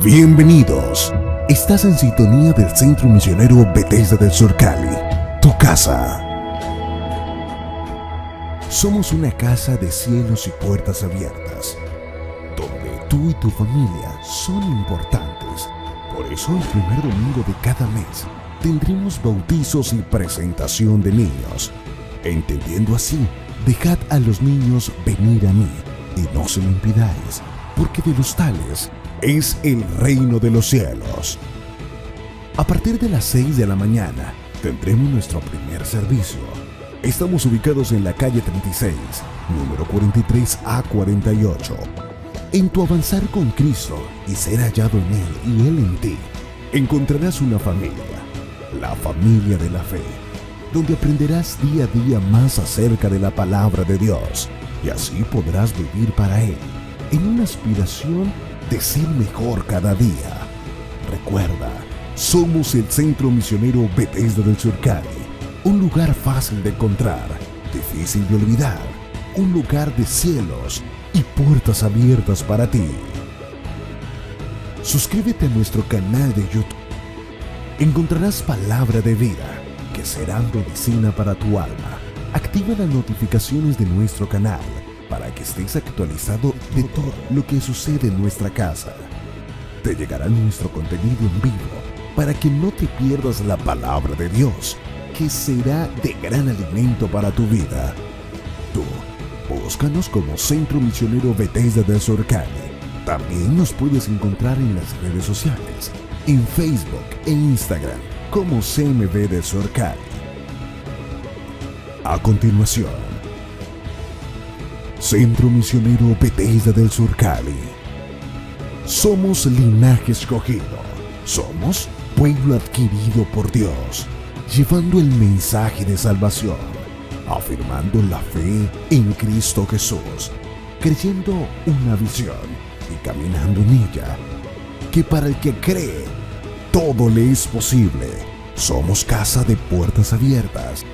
Bienvenidos. Estás en sintonía del Centro Misionero Bethesda del Sur Cali, tu casa. Somos una casa de cielos y puertas abiertas, donde tú y tu familia son importantes. Por eso el primer domingo de cada mes tendremos bautizos y presentación de niños. Entendiendo así, dejad a los niños venir a mí y no se lo impidáis, porque de los tales es el reino de los cielos. A partir de las 6 de la mañana tendremos nuestro primer servicio. Estamos ubicados en la calle 36, número 43A48. En tu avanzar con Cristo y ser hallado en Él y Él en ti, encontrarás una familia, la familia de la fe, donde aprenderás día a día más acerca de la palabra de Dios y así podrás vivir para Él en una aspiración de ser mejor cada día. Recuerda, somos el Centro Misionero Bethesda del Sur Cali, un lugar fácil de encontrar, difícil de olvidar, un lugar de cielos y puertas abiertas para ti. Suscríbete a nuestro canal de YouTube. Encontrarás palabra de vida que será medicina para tu alma. Activa las notificaciones de nuestro canal para que estés actualizado de todo lo que sucede en nuestra casa. Te llegará nuestro contenido en vivo para que no te pierdas la palabra de Dios, que será de gran alimento para tu vida. Tú, búscanos como Centro Misionero Bethesda del Sur Cali. También nos puedes encontrar en las redes sociales, en Facebook e Instagram como CMB del Sur Cali. A continuación, Centro Misionero Bethesda del Sur Cali. Somos linaje escogido. Somos pueblo adquirido por Dios, llevando el mensaje de salvación, afirmando la fe en Cristo Jesús, creyendo una visión y caminando en ella, que para el que cree, todo le es posible. Somos casa de puertas abiertas,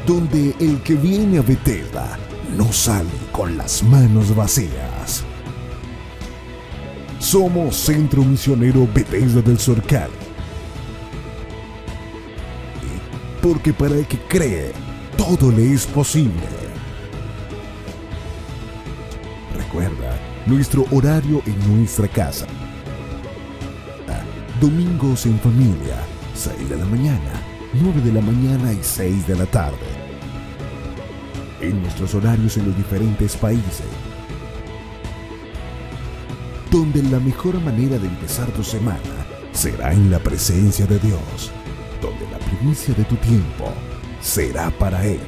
donde el que viene a Bethesda no sale con las manos vacías. Somos Centro Misionero Bethesda del Sur Cali, porque para el que cree, todo le es posible. Recuerda nuestro horario en nuestra casa. Domingos en familia, 6 de la mañana, 9 de la mañana y 6 de la tarde. En nuestros horarios en los diferentes países, donde la mejor manera de empezar tu semana será en la presencia de Dios, donde la primicia de tu tiempo será para Él.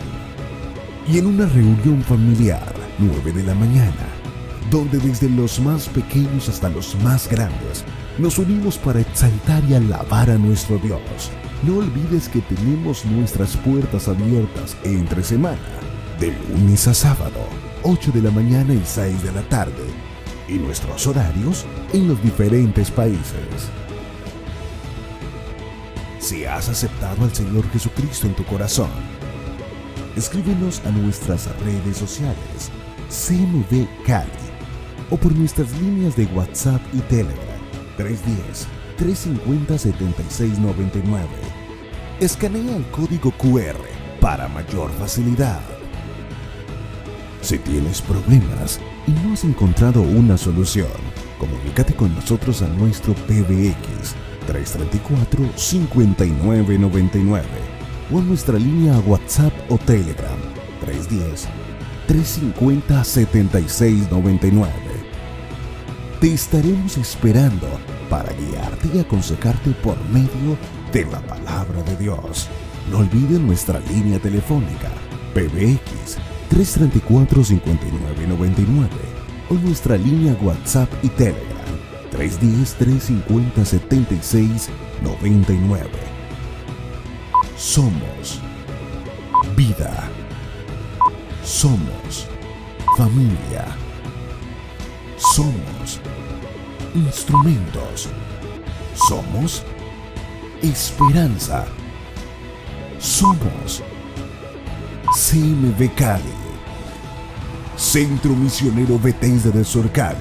Y en una reunión familiar, 9 de la mañana, donde desde los más pequeños hasta los más grandes, nos unimos para exaltar y alabar a nuestro Dios. No olvides que tenemos nuestras puertas abiertas entre semana, de lunes a sábado, 8 de la mañana y 6 de la tarde, y nuestros horarios en los diferentes países. Si has aceptado al Señor Jesucristo en tu corazón, escríbenos a nuestras redes sociales, CMB Cali, o por nuestras líneas de WhatsApp y Telegram, 310-350-7699. Escanea el código QR para mayor facilidad. Si tienes problemas y no has encontrado una solución, comunícate con nosotros a nuestro PBX 334-5999 o a nuestra línea WhatsApp o Telegram 310-350-7699. Te estaremos esperando para guiarte y aconsejarte por medio de la palabra de Dios. No olvides nuestra línea telefónica PBX 334-5999 o nuestra línea WhatsApp y Telegram 310-350-7699. Somos vida. Somos familia. Somos instrumentos. Somos esperanza. Somos CMB Cali, Centro Misionero Bethesda del Sur Cali.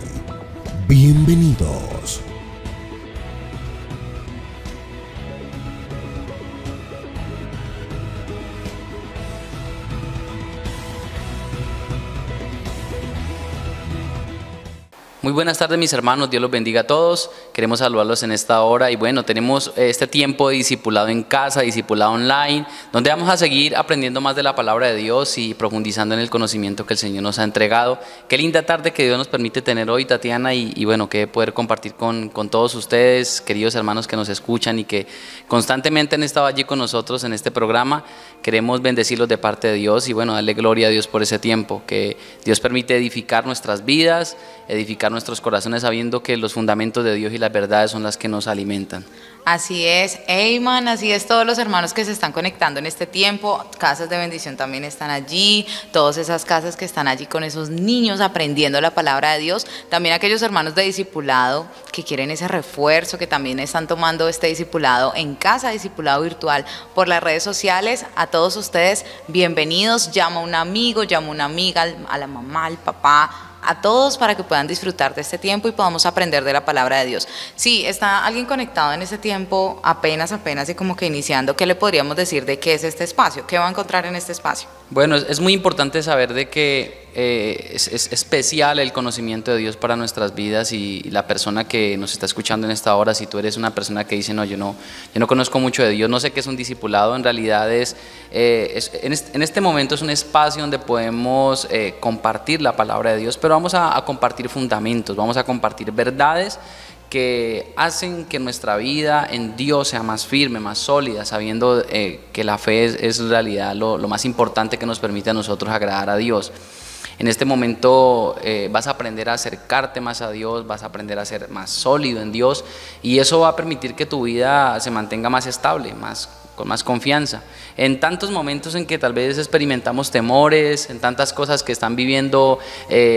Bienvenidos. Muy buenas tardes, mis hermanos, Dios los bendiga a todos. Queremos saludarlos en esta hora y bueno, tenemos este tiempo de discipulado en casa, discipulado online, donde vamos a seguir aprendiendo más de la palabra de Dios y profundizando en el conocimiento que el Señor nos ha entregado. Qué linda tarde que Dios nos permite tener hoy, Tatiana, y bueno, que poder compartir con todos ustedes, queridos hermanos que nos escuchan y que constantemente han estado allí con nosotros en este programa. Queremos bendecirlos de parte de Dios y bueno, darle gloria a Dios por ese tiempo, que Dios permite edificar nuestras vidas, edificar nuestros corazones sabiendo que los fundamentos de Dios y las verdades son las que nos alimentan. Así es, Eyman, así es, todos los hermanos que se están conectando en este tiempo, casas de bendición también están allí, todas esas casas que están allí con esos niños aprendiendo la palabra de Dios, también aquellos hermanos de discipulado que quieren ese refuerzo, que también están tomando este discipulado en casa, discipulado virtual por las redes sociales. A todos ustedes, bienvenidos, llama a un amigo, llama a una amiga, a la mamá, al papá, a todos para que puedan disfrutar de este tiempo y podamos aprender de la palabra de Dios. Si está alguien conectado en este tiempo, apenas y como que iniciando, ¿qué le podríamos decir de qué es este espacio? ¿Qué va a encontrar en este espacio? Bueno, es muy importante saber de que es especial el conocimiento de Dios para nuestras vidas y la persona que nos está escuchando en esta hora, si tú eres una persona que dice, no, yo no conozco mucho de Dios, no sé qué es un discipulado, en realidad en este momento es un espacio donde podemos compartir la palabra de Dios, pero vamos a compartir fundamentos, vamos a compartir verdades que hacen que nuestra vida en Dios sea más firme, más sólida, sabiendo que la fe es en realidad lo más importante que nos permite a nosotros agradar a Dios. En este momento vas a aprender a acercarte más a Dios, vas a aprender a ser más sólido en Dios y eso va a permitir que tu vida se mantenga más estable, con más confianza. En tantos momentos en que tal vez experimentamos temores, en tantas cosas que están viviendo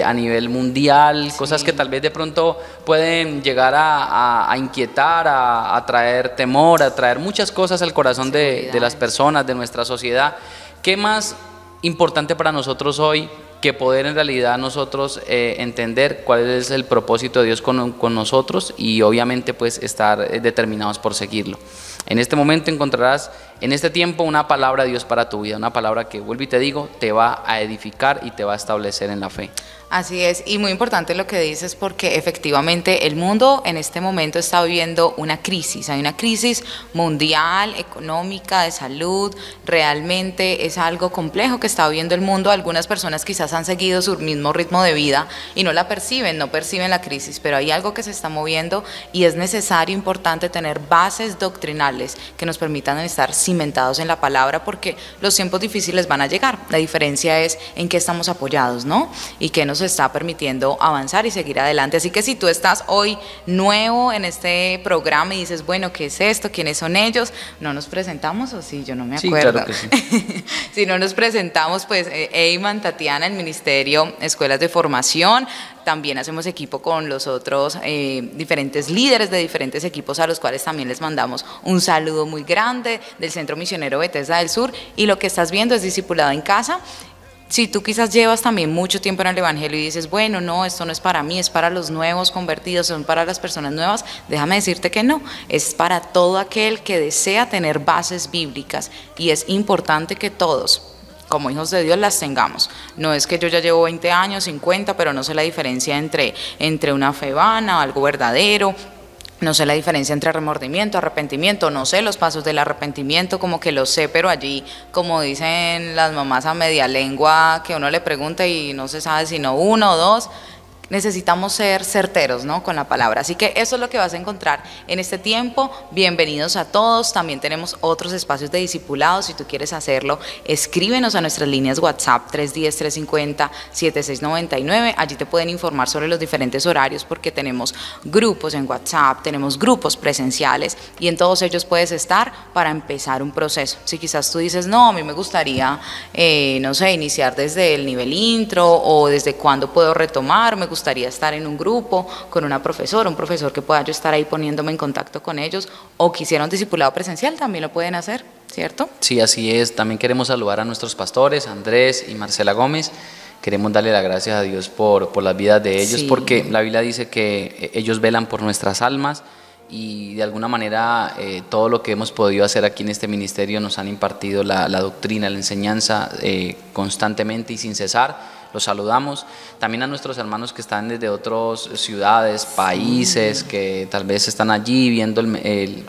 a nivel mundial, sí, cosas que tal vez de pronto pueden llegar a inquietar, a traer temor, a traer muchas cosas al corazón de las personas, de nuestra sociedad. ¿Qué más importante para nosotros hoy que poder en realidad nosotros entender cuál es el propósito de Dios con nosotros y obviamente pues estar determinados por seguirlo? En este momento encontrarás en este tiempo una palabra de Dios para tu vida, una palabra que, vuelvo y te digo, te va a edificar y te va a establecer en la fe. Así es, y muy importante lo que dices porque efectivamente el mundo en este momento está viviendo una crisis, hay una crisis mundial, económica, de salud, realmente es algo complejo que está viviendo el mundo. Algunas personas quizás han seguido su mismo ritmo de vida y no la perciben, no perciben la crisis, pero hay algo que se está moviendo y es necesario, importante tener bases doctrinales que nos permitan estar cimentados en la palabra porque los tiempos difíciles van a llegar. La diferencia es en qué estamos apoyados, ¿no? Y qué nos está permitiendo avanzar y seguir adelante. Así que si tú estás hoy nuevo en este programa y dices, bueno, ¿qué es esto? ¿Quiénes son ellos? ¿No nos presentamos o sí? Yo no me acuerdo. Sí, claro que sí. Si no nos presentamos, pues Eyman, Tatiana, el Ministerio Escuelas de Formación. También hacemos equipo con los otros diferentes líderes de diferentes equipos a los cuales también les mandamos un saludo muy grande del Centro Misionero Bethesda del Sur. Y lo que estás viendo es Discipulado en Casa. Si tú quizás llevas también mucho tiempo en el Evangelio y dices, bueno, no, esto no es para mí, es para los nuevos convertidos, son para las personas nuevas, déjame decirte que no, es para todo aquel que desea tener bases bíblicas y es importante que todos, como hijos de Dios, las tengamos. No es que yo ya llevo 20 años, 50, pero no sé la diferencia entre una fe vana, algo verdadero. No sé la diferencia entre remordimiento, arrepentimiento, no sé los pasos del arrepentimiento, como que lo sé, pero allí, como dicen las mamás a media lengua, que uno le pregunta y no se sabe sino uno o dos. Necesitamos ser certeros, ¿no?, con la palabra. Así que eso es lo que vas a encontrar en este tiempo. Bienvenidos a todos. También tenemos otros espacios de discipulado. Si tú quieres hacerlo, escríbenos a nuestras líneas WhatsApp 310-350-7699. Allí te pueden informar sobre los diferentes horarios porque tenemos grupos en WhatsApp, tenemos grupos presenciales y en todos ellos puedes estar para empezar un proceso. Si quizás tú dices, no, a mí me gustaría, no sé, iniciar desde el nivel intro o desde cuándo puedo retomar, me gustaría estar en un grupo con una profesora, un profesor que pueda yo estar ahí poniéndome en contacto con ellos, o quisiera un discipulado presencial, también lo pueden hacer, ¿cierto? Sí, así es. También queremos saludar a nuestros pastores, Andrés y Marcela Gómez. Queremos darle las gracias a Dios por las vidas de ellos, sí, porque la Biblia dice que ellos velan por nuestras almas y de alguna manera todo lo que hemos podido hacer aquí en este ministerio nos han impartido la doctrina, la enseñanza constantemente y sin cesar. los saludamos. También a nuestros hermanos que están desde otras ciudades, países, que tal vez están allí viendo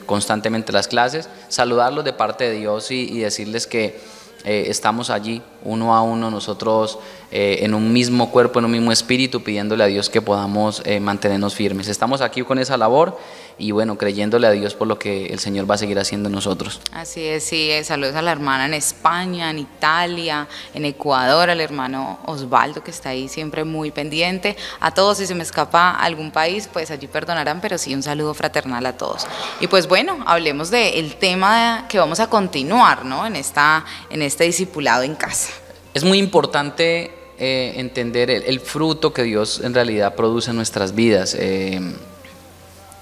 constantemente las clases, saludarlos de parte de Dios y decirles que estamos allí uno a uno nosotros en un mismo cuerpo, en un mismo espíritu, pidiéndole a Dios que podamos mantenernos firmes. Estamos aquí con esa labor y bueno, creyéndole a Dios por lo que el Señor va a seguir haciendo en nosotros. Así es, sí, saludos a la hermana en España, en Italia, en Ecuador, al hermano Osvaldo que está ahí siempre muy pendiente. A todos, si se me escapa algún país, pues allí perdonarán, pero sí un saludo fraternal a todos. Y pues bueno, hablemos del tema que vamos a continuar, ¿no? En este discipulado en casa. Es muy importante entender el fruto que Dios en realidad produce en nuestras vidas.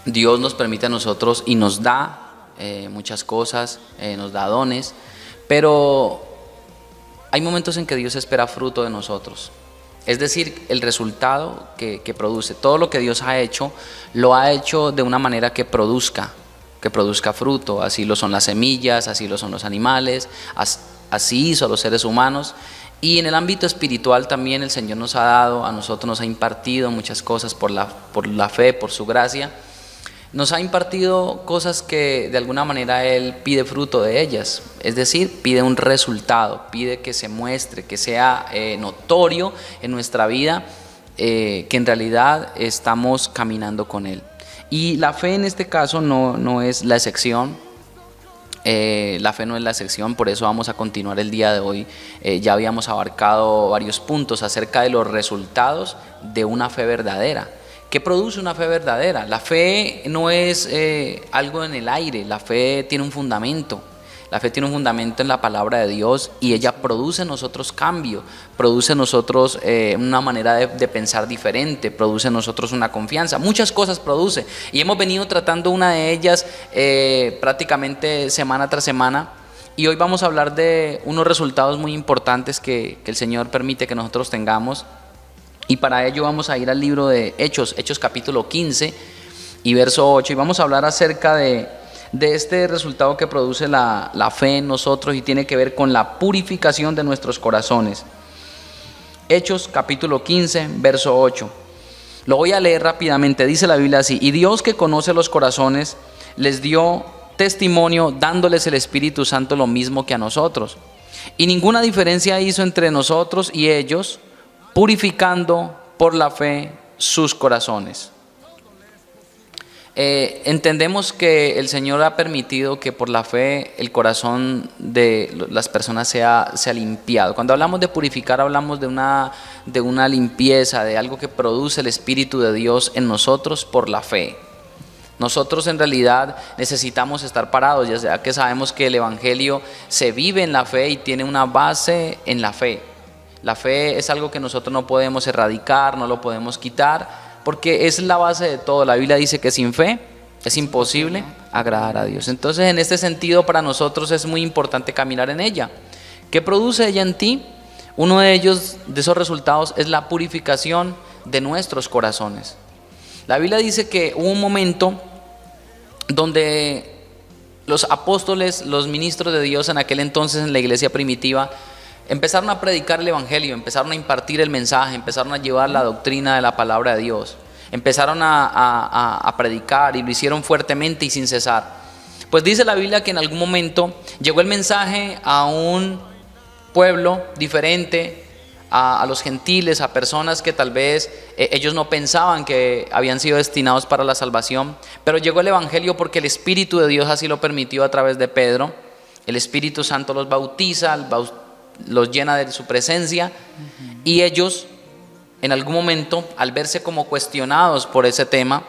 Dios nos permite a nosotros y nos da muchas cosas, nos da dones, pero hay momentos en que Dios espera fruto de nosotros. Es decir, el resultado que produce. Todo lo que Dios ha hecho, lo ha hecho de una manera que produzca fruto. Así lo son las semillas, así lo son los animales, así hizo a los seres humanos. Y en el ámbito espiritual también el Señor nos ha dado, a nosotros nos ha impartido muchas cosas por la fe, por su gracia. Nos ha impartido cosas que de alguna manera Él pide fruto de ellas, es decir, pide un resultado, pide que se muestre, que sea notorio en nuestra vida, que en realidad estamos caminando con Él. Y la fe en este caso no es la excepción. La fe no es la excepción, por eso vamos a continuar el día de hoy. Ya habíamos abarcado varios puntos acerca de los resultados de una fe verdadera. ¿Qué produce una fe verdadera? La fe no es algo en el aire, la fe tiene un fundamento. La fe tiene un fundamento en la palabra de Dios y ella produce en nosotros cambio, produce en nosotros una manera de pensar diferente, produce en nosotros una confianza, muchas cosas produce y hemos venido tratando una de ellas prácticamente semana tras semana y hoy vamos a hablar de unos resultados muy importantes que el Señor permite que nosotros tengamos y para ello vamos a ir al libro de Hechos capítulo 15 y verso 8 y vamos a hablar acerca de este resultado que produce la fe en nosotros y tiene que ver con la purificación de nuestros corazones. Hechos capítulo 15, verso 8. Lo voy a leer rápidamente, dice la Biblia así: y Dios que conoce los corazones les dio testimonio dándoles el Espíritu Santo lo mismo que a nosotros. Y ninguna diferencia hizo entre nosotros y ellos, purificando por la fe sus corazones. Entendemos que el Señor ha permitido que por la fe el corazón de las personas sea limpiado. Cuando hablamos de purificar hablamos de una limpieza, de algo que produce el Espíritu de Dios en nosotros por la fe. Nosotros en realidad necesitamos estar parados, ya sea que sabemos que el Evangelio se vive en la fe y tiene una base en la fe. La fe es algo que nosotros no podemos erradicar, no lo podemos quitar, porque es la base de todo. La Biblia dice que sin fe es imposible agradar a Dios. Entonces, en este sentido, para nosotros es muy importante caminar en ella. ¿Qué produce ella en ti? Uno de esos resultados es la purificación de nuestros corazones. La Biblia dice que hubo un momento donde los apóstoles, los ministros de Dios en aquel entonces en la iglesia primitiva, empezaron a predicar el Evangelio, empezaron a impartir el mensaje, empezaron a llevar la doctrina de la palabra de Dios, empezaron a predicar y lo hicieron fuertemente y sin cesar. Pues dice la Biblia que en algún momento llegó el mensaje a un pueblo diferente, a los gentiles, a personas que tal vez ellos no pensaban que habían sido destinados para la salvación, pero llegó el Evangelio porque el Espíritu de Dios así lo permitió a través de Pedro. El Espíritu Santo los bautiza, los llena de su presencia y ellos en algún momento al verse como cuestionados por ese tema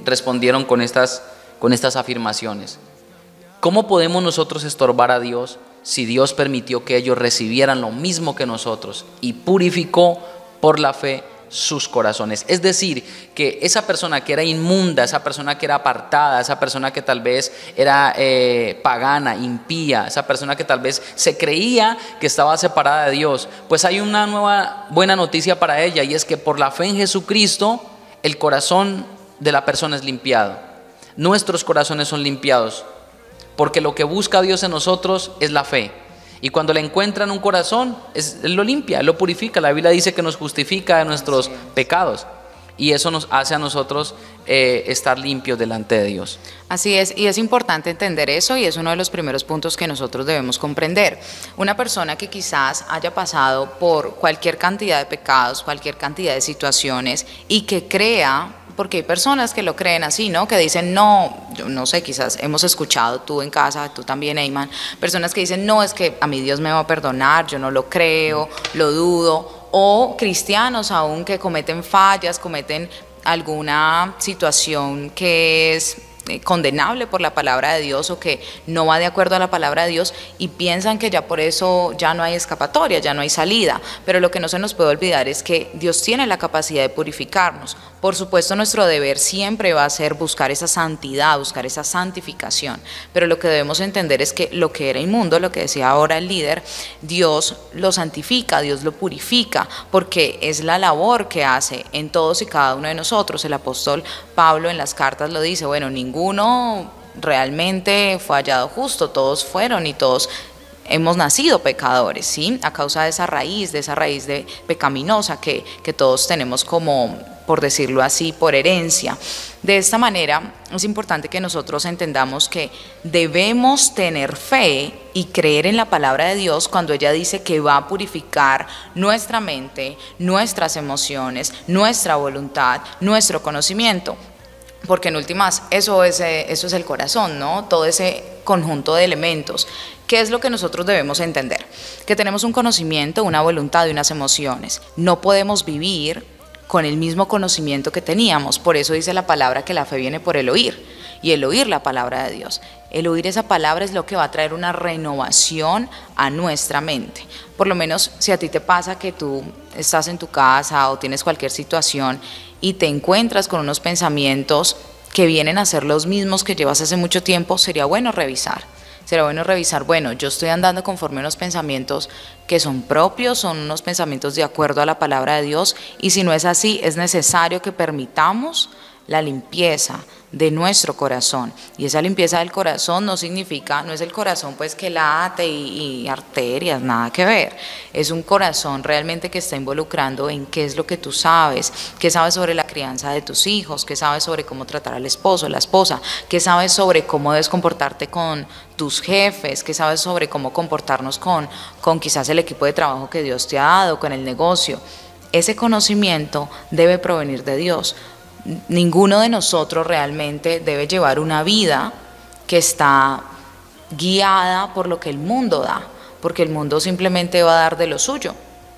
respondieron con estas afirmaciones. ¿Cómo podemos nosotros estorbar a Dios si Dios permitió que ellos recibieran lo mismo que nosotros y purificó por la fe sus corazones? Es decir, que esa persona que era inmunda, esa persona que era apartada, esa persona que tal vez era pagana, impía, esa persona que tal vez se creía que estaba separada de Dios, pues hay una nueva buena noticia para ella y es que por la fe en Jesucristo el corazón de la persona es limpiado. Nuestros corazones son limpiados porque lo que busca Dios en nosotros es la fe. Y cuando le encuentra en un corazón, Él lo limpia, Él lo purifica. La Biblia dice que nos justifica de nuestros pecados. Y eso nos hace a nosotros estar limpios delante de Dios. Así es, y es importante entender eso, y es uno de los primeros puntos que nosotros debemos comprender. Una persona que quizás haya pasado por cualquier cantidad de pecados, cualquier cantidad de situaciones, y que crea, porque hay personas que lo creen así, ¿no? Que dicen, no, yo no sé, quizás hemos escuchado tú en casa, tú también, Eyman, personas que dicen, no, es que a mí Dios me va a perdonar, yo no lo creo, lo dudo. O cristianos aún que cometen fallas, cometen alguna situación que es condenable por la palabra de Dios o que no va de acuerdo a la palabra de Dios y piensan que ya por eso ya no hay escapatoria, ya no hay salida. Pero lo que no se nos puede olvidar es que Dios tiene la capacidad de purificarnos. Por supuesto, nuestro deber siempre va a ser buscar esa santidad, buscar esa santificación, pero lo que debemos entender es que lo que era inmundo, lo que decía ahora el líder, Dios lo santifica, Dios lo purifica, porque es la labor que hace en todos y cada uno de nosotros. El apóstol Pablo en las cartas lo dice, bueno, ninguno realmente fue hallado justo, todos fueron y todos hemos nacido pecadores, ¿sí? A causa de esa raíz de pecaminosa que todos tenemos como, por decirlo así, por herencia. De esta manera es importante que nosotros entendamos que debemos tener fe y creer en la palabra de Dios cuando ella dice que va a purificar nuestra mente, nuestras emociones, nuestra voluntad, nuestro conocimiento. Porque en últimas eso es el corazón, ¿no? Todo ese conjunto de elementos. ¿Qué es lo que nosotros debemos entender? Que tenemos un conocimiento, una voluntad y unas emociones. No podemos vivir con el mismo conocimiento que teníamos. Por eso dice la palabra que la fe viene por el oír, y el oír la palabra de Dios. El oír esa palabra es lo que va a traer una renovación a nuestra mente. Por lo menos si a ti te pasa que tú estás en tu casa o tienes cualquier situación y te encuentras con unos pensamientos que vienen a ser los mismos que llevas hace mucho tiempo, sería bueno revisar. Bueno, yo estoy andando conforme a unos pensamientos que son propios, son unos pensamientos de acuerdo a la palabra de Dios, y si no es así, es necesario que permitamos la limpieza de nuestro corazón. Y esa limpieza del corazón no es el corazón pues que late y arterias, nada que ver. Es un corazón realmente que está involucrando en qué es lo que tú sabes, qué sabes sobre la crianza de tus hijos, qué sabes sobre cómo tratar al esposo, la esposa, qué sabes sobre cómo debes comportarte con tus jefes, qué sabes sobre cómo comportarnos con quizás el equipo de trabajo que Dios te ha dado, con el negocio. Ese conocimiento debe provenir de Dios. Ninguno de nosotros realmente debe llevar una vida que está guiada por lo que el mundo da, porque el mundo simplemente va a dar de lo suyo.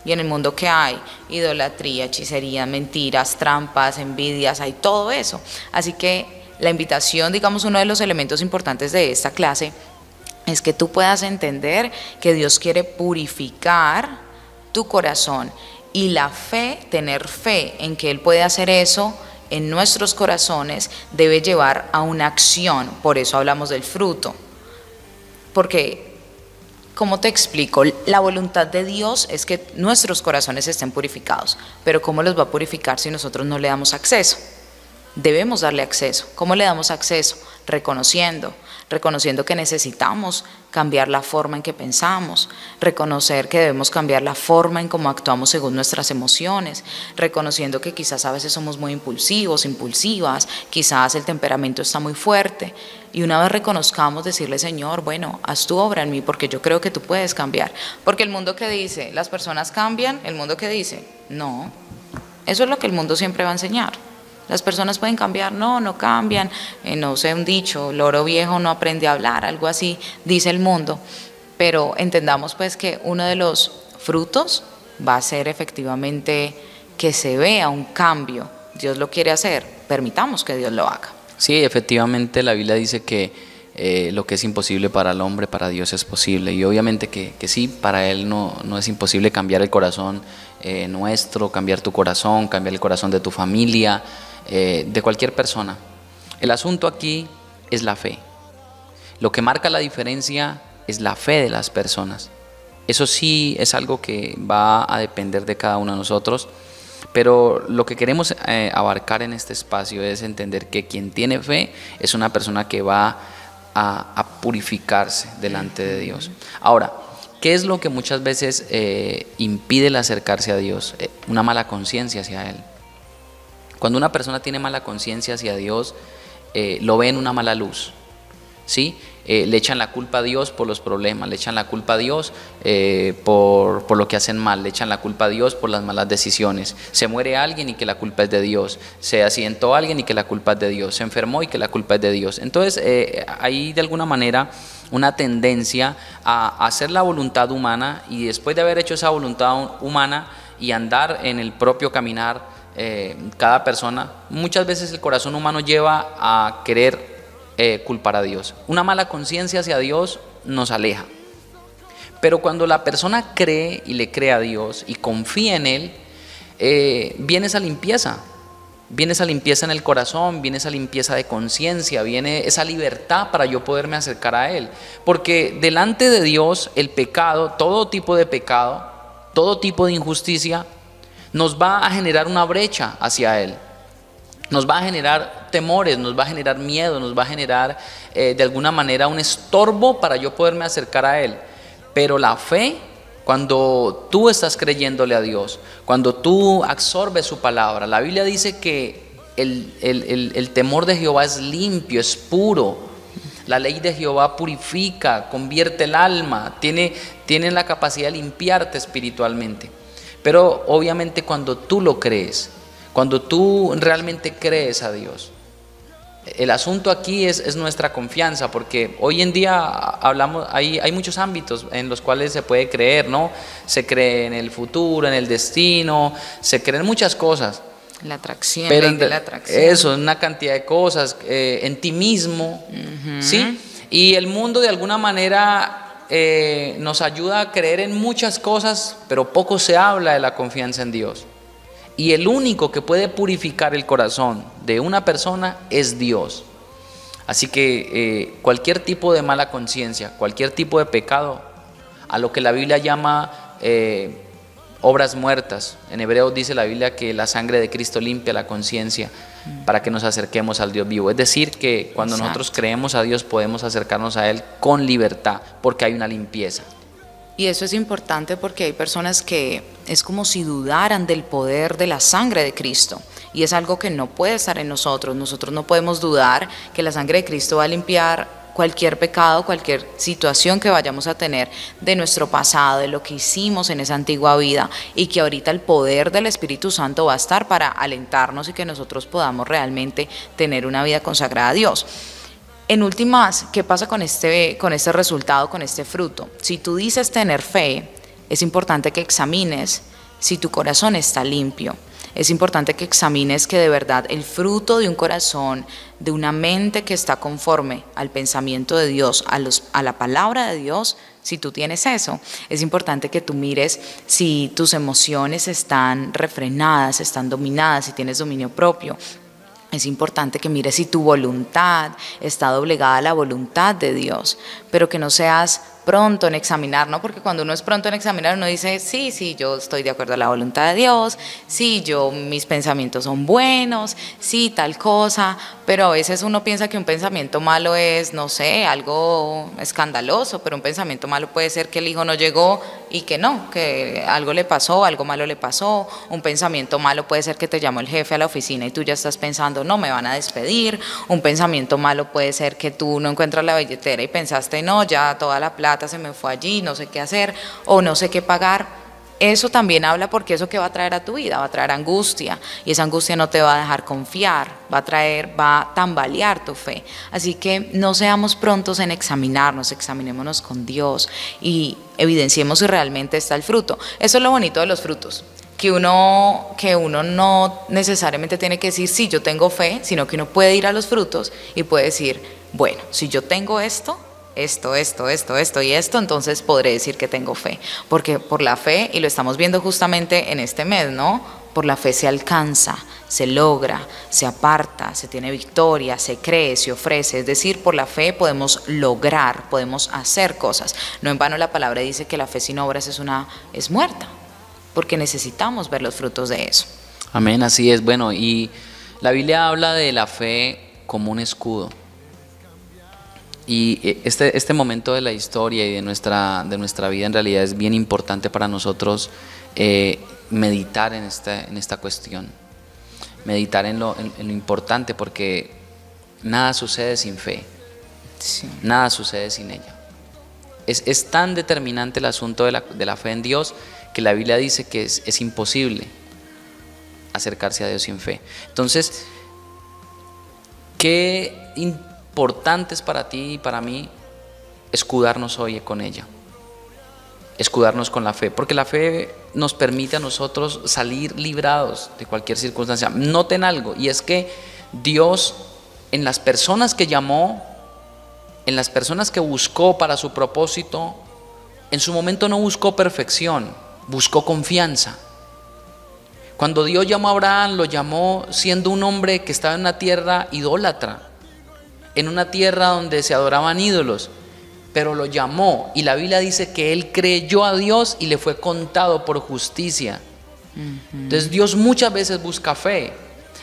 Y en el mundo que hay idolatría, hechicería, mentiras, trampas, envidias, hay todo eso. Así que la invitación, digamos, uno de los elementos importantes de esta clase es que tú puedas entender que Dios quiere purificar tu corazón, y la fe, tener fe en que Él puede hacer eso en nuestros corazones, debe llevar a una acción. Por eso hablamos del fruto, porque, ¿cómo te explico? La voluntad de Dios es que nuestros corazones estén purificados, pero ¿cómo los va a purificar si nosotros no le damos acceso? Debemos darle acceso. ¿Cómo le damos acceso? Reconociendo que necesitamos cambiar la forma en que pensamos, reconocer que debemos cambiar la forma en cómo actuamos según nuestras emociones, reconociendo que quizás a veces somos muy impulsivos, impulsivas, quizás el temperamento está muy fuerte, y una vez reconozcamos, decirle, Señor, bueno, haz tu obra en mí, porque yo creo que tú puedes cambiar. Porque el mundo que dice, las personas cambian, el mundo que dice, no, eso es lo que el mundo siempre va a enseñar. Las personas pueden cambiar, no cambian, no sé, un dicho, loro viejo no aprende a hablar, algo así dice el mundo. Pero entendamos pues que uno de los frutos va a ser efectivamente que se vea un cambio. Dios lo quiere hacer, permitamos que Dios lo haga. Sí, efectivamente la Biblia dice que lo que es imposible para el hombre, para Dios es posible. Y obviamente que sí, para Él no es imposible cambiar el corazón nuestro, cambiar tu corazón, cambiar el corazón de tu familia, de cualquier persona. El asunto aquí es la fe. Lo que marca la diferencia es la fe de las personas. Eso sí es algo que va a depender de cada uno de nosotros, pero lo que queremos abarcar en este espacio es entender que quien tiene fe es una persona que va a purificarse delante de Dios. Ahora, ¿Qué es lo que muchas veces impide el acercarse a Dios? Una mala conciencia hacia Él. Cuando una persona tiene mala conciencia hacia Dios, lo ve en una mala luz, ¿sí? Le echan la culpa a Dios por los problemas, le echan la culpa a Dios por lo que hacen mal, le echan la culpa a Dios por las malas decisiones. Se muere alguien y que la culpa es de Dios, se accidentó alguien y que la culpa es de Dios, se enfermó y que la culpa es de Dios. Entonces hay de alguna manera una tendencia a hacer la voluntad humana, y después de haber hecho esa voluntad humana y andar en el propio caminar, cada persona, muchas veces el corazón humano lleva a querer culpar a Dios. Una mala conciencia hacia Dios nos aleja. Pero cuando la persona cree y le cree a Dios y confía en Él, viene esa limpieza. Viene esa limpieza en el corazón, viene esa limpieza de conciencia, viene esa libertad para yo poderme acercar a Él. Porque delante de Dios el pecado, todo tipo de pecado, todo tipo de injusticia, nos va a generar una brecha hacia Él. Nos va a generar temores, nos va a generar miedo, nos va a generar de alguna manera un estorbo para yo poderme acercar a Él. Pero la fe, cuando tú estás creyéndole a Dios, cuando tú absorbes su palabra, la Biblia dice que el temor de Jehová es limpio, es puro. La ley de Jehová purifica, convierte el alma, tiene la capacidad de limpiarte espiritualmente. Pero obviamente cuando tú lo crees, cuando tú realmente crees a Dios, el asunto aquí es nuestra confianza, porque hoy en día hablamos, hay muchos ámbitos en los cuales se puede creer, ¿no? Se cree en el futuro, en el destino, se cree en muchas cosas. La atracción, pero de la atracción. Eso, una cantidad de cosas, en ti mismo, ¿sí? Y el mundo de alguna manera nos ayuda a creer en muchas cosas, pero poco se habla de la confianza en Dios. Y el único que puede purificar el corazón de una persona es Dios. Así que cualquier tipo de mala conciencia, cualquier tipo de pecado, a lo que la Biblia llama obras muertas. En Hebreos dice la Biblia que la sangre de Cristo limpia la conciencia para que nos acerquemos al Dios vivo. Es decir, que cuando nosotros creemos a Dios podemos acercarnos a Él con libertad, porque hay una limpieza. Y eso es importante porque hay personas que es como si dudaran del poder de la sangre de Cristo. Y es algo que no puede estar en nosotros. Nosotros no podemos dudar que la sangre de Cristo va a limpiar cualquier pecado, cualquier situación que vayamos a tener de nuestro pasado, de lo que hicimos en esa antigua vida, y que ahorita el poder del Espíritu Santo va a estar para alentarnos y que nosotros podamos realmente tener una vida consagrada a Dios. En últimas, ¿qué pasa con este resultado, con este fruto? Si tú dices tener fe, es importante que examines si tu corazón está limpio. Es importante que examines que de verdad el fruto de un corazón, de una mente que está conforme al pensamiento de Dios, a la palabra de Dios, si tú tienes eso, es importante que tú mires si tus emociones están refrenadas, están dominadas, si tienes dominio propio. Es importante que mires si tu voluntad está doblegada a la voluntad de Dios, pero que no seas pronto en examinar, ¿no? Porque cuando uno es pronto en examinar, uno dice, sí, yo estoy de acuerdo a la voluntad de Dios, sí, mis pensamientos son buenos, sí, tal cosa, pero a veces uno piensa que un pensamiento malo es, no sé, algo escandaloso, pero un pensamiento malo puede ser que el hijo no llegó y que no, que algo le pasó, algo malo le pasó. Un pensamiento malo puede ser que te llamó el jefe a la oficina y tú ya estás pensando, no, me van a despedir. Un pensamiento malo puede ser que tú no encuentras la billetera y pensaste, no, ya toda la plata se me fue allí, no sé qué hacer o no sé qué pagar. Eso también habla, porque eso que va a traer a tu vida, va a traer angustia, y esa angustia no te va a dejar confiar, va a tambalear tu fe. Así que no seamos prontos en examinarnos, examinémonos con Dios y evidenciemos si realmente está el fruto. Eso es lo bonito de los frutos, que uno no necesariamente tiene que decir sí, yo tengo fe, sino que uno puede ir a los frutos y puede decir, bueno, si yo tengo esto y esto, entonces podré decir que tengo fe, porque por la fe, y lo estamos viendo justamente en este mes, ¿no? Por la fe se alcanza, se logra, se aparta, se tiene victoria, se cree, se ofrece. Es decir, por la fe podemos lograr, podemos hacer cosas. No en vano la palabra dice que la fe sin obras es muerta, porque necesitamos ver los frutos de eso. Amén, así es. Bueno, y la Biblia habla de la fe como un escudo. Y este momento de la historia y de nuestra vida en realidad es bien importante para nosotros meditar en esta cuestión, meditar en lo importante, porque nada sucede sin fe, Sí. nada sucede sin ella. Es tan determinante el asunto de la fe en Dios que la Biblia dice que es imposible acercarse a Dios sin fe. Entonces, qué importante es para ti y para mí escudarnos hoy con ella, escudarnos con la fe, porque la fe nos permite a nosotros salir librados de cualquier circunstancia. Noten algo, y es que Dios, en las personas que llamó, en las personas que buscó para su propósito, en su momento no buscó perfección, buscó confianza. Cuando Dios llamó a Abraham, lo llamó siendo un hombre que estaba en una tierra idólatra, en una tierra donde se adoraban ídolos, pero lo llamó, y la Biblia dice que él creyó a Dios y le fue contado por justicia. Entonces Dios muchas veces busca fe.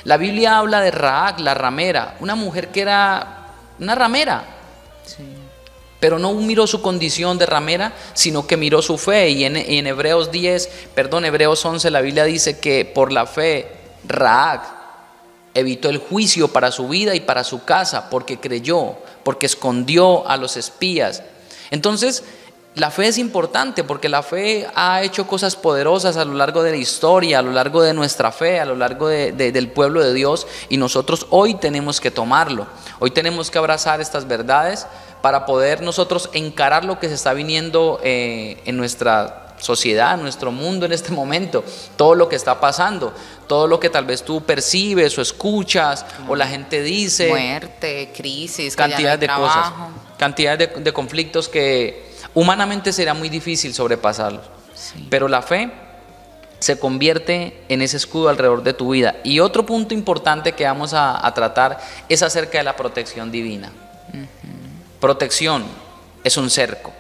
La Biblia habla de Rahab, la ramera, una mujer que era una ramera, Sí. pero no miró su condición de ramera, sino que miró su fe. Y en Hebreos 11, la Biblia dice que por la fe Rahab evitó el juicio para su vida y para su casa, porque creyó, porque escondió a los espías. Entonces, la fe es importante, porque la fe ha hecho cosas poderosas a lo largo de la historia, a lo largo de nuestra fe, a lo largo del pueblo de Dios, y nosotros hoy tenemos que tomarlo. Hoy tenemos que abrazar estas verdades para poder nosotros encarar lo que se está viniendo en nuestra sociedad, en nuestro mundo en este momento, todo lo que está pasando, todo lo que tal vez tú percibes o escuchas o la gente dice, Muerte, crisis, cantidad de cosas, trabajo. cantidad de conflictos que humanamente será muy difícil sobrepasarlos, Sí. pero la fe se convierte en ese escudo alrededor de tu vida. Y otro punto importante que vamos a tratar es acerca de la protección divina. Protección es un cerco.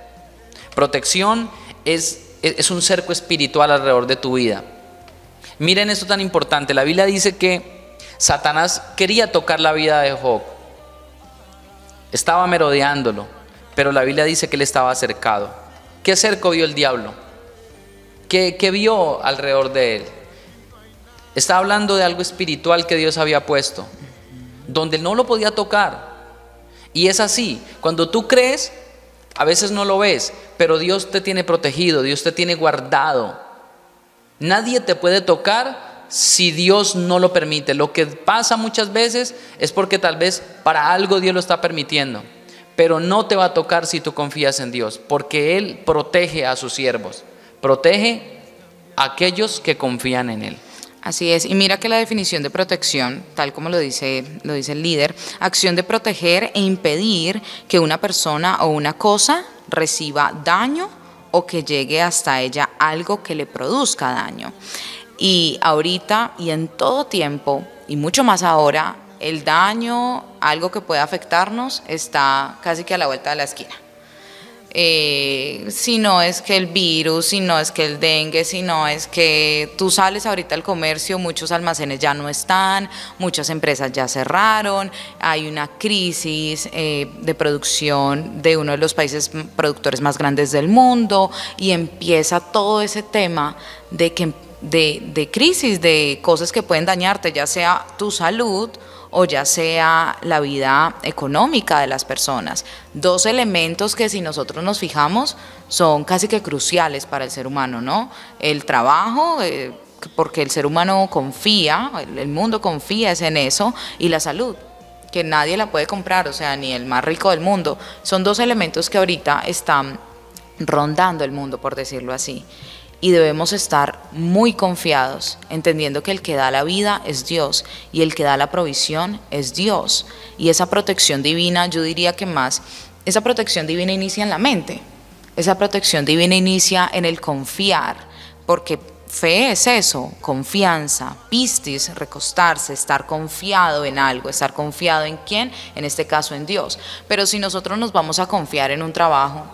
Protección es un cerco espiritual alrededor de tu vida. Miren esto tan importante. La Biblia dice que Satanás quería tocar la vida de Job. Estaba merodeándolo, pero la Biblia dice que él estaba cercado. ¿Qué cerco vio el diablo? ¿Qué vio alrededor de él? Está hablando de algo espiritual que Dios había puesto, donde no lo podía tocar. Y es así, cuando tú crees, a veces no lo ves, pero Dios te tiene protegido, Dios te tiene guardado. Nadie te puede tocar si Dios no lo permite. Lo que pasa muchas veces es porque tal vez para algo Dios lo está permitiendo, pero no te va a tocar si tú confías en Dios, porque Él protege a sus siervos, protege a aquellos que confían en Él. Así es, y mira que la definición de protección, tal como lo dice el líder, acción de proteger e impedir que una persona o una cosa reciba daño o que llegue hasta ella algo que le produzca daño. Y ahorita y en todo tiempo, y mucho más ahora, el daño, algo que puede afectarnos, está casi que a la vuelta de la esquina. Si no es que el virus, si no es que el dengue, si no es que tú sales ahorita al comercio, muchos almacenes ya no están, muchas empresas ya cerraron, hay una crisis de producción de uno de los países productores más grandes del mundo, y empieza todo ese tema de crisis, de cosas que pueden dañarte, ya sea tu salud o ya sea la vida económica de las personas. Dos elementos que, si nosotros nos fijamos, son casi que cruciales para el ser humano, ¿no? El trabajo, porque el ser humano confía, el mundo confía es en eso, y la salud, que nadie la puede comprar, o sea, ni el más rico del mundo. Son dos elementos que ahorita están rondando el mundo, por decirlo así. Y debemos estar muy confiados, entendiendo que el que da la vida es Dios y el que da la provisión es Dios. Y esa protección divina, yo diría que más, esa protección divina inicia en la mente, esa protección divina inicia en el confiar, porque fe es eso, confianza, pistis, recostarse, estar confiado en algo, estar confiado en quién, en este caso en Dios. Pero si nosotros nos vamos a confiar en un trabajo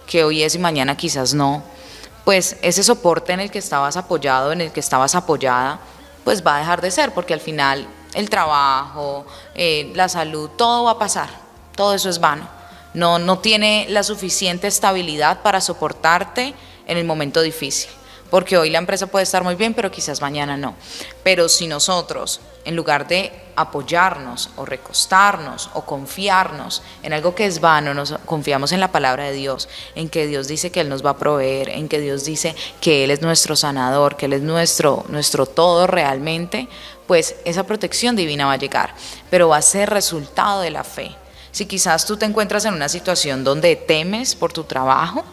que hoy es y mañana quizás no, pues ese soporte en el que estabas apoyado, en el que estabas apoyada, pues va a dejar de ser, porque al final el trabajo, la salud, todo va a pasar, todo eso es vano. no tiene la suficiente estabilidad para soportarte en el momento difícil. Porque hoy la empresa puede estar muy bien, pero quizás mañana no. Pero si nosotros, en lugar de apoyarnos o recostarnos o confiarnos en algo que es vano, nos confiamos en la palabra de Dios, en que Dios dice que Él nos va a proveer, en que Dios dice que Él es nuestro sanador, que Él es nuestro todo realmente, pues esa protección divina va a llegar, pero va a ser resultado de la fe. Si quizás tú te encuentras en una situación donde temes por tu trabajo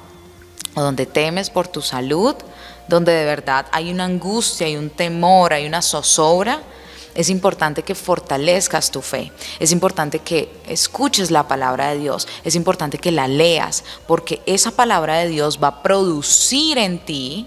o donde temes por tu salud, donde de verdad hay una angustia, hay un temor, hay una zozobra, es importante que fortalezcas tu fe, es importante que escuches la palabra de Dios, es importante que la leas, porque esa palabra de Dios va a producir en ti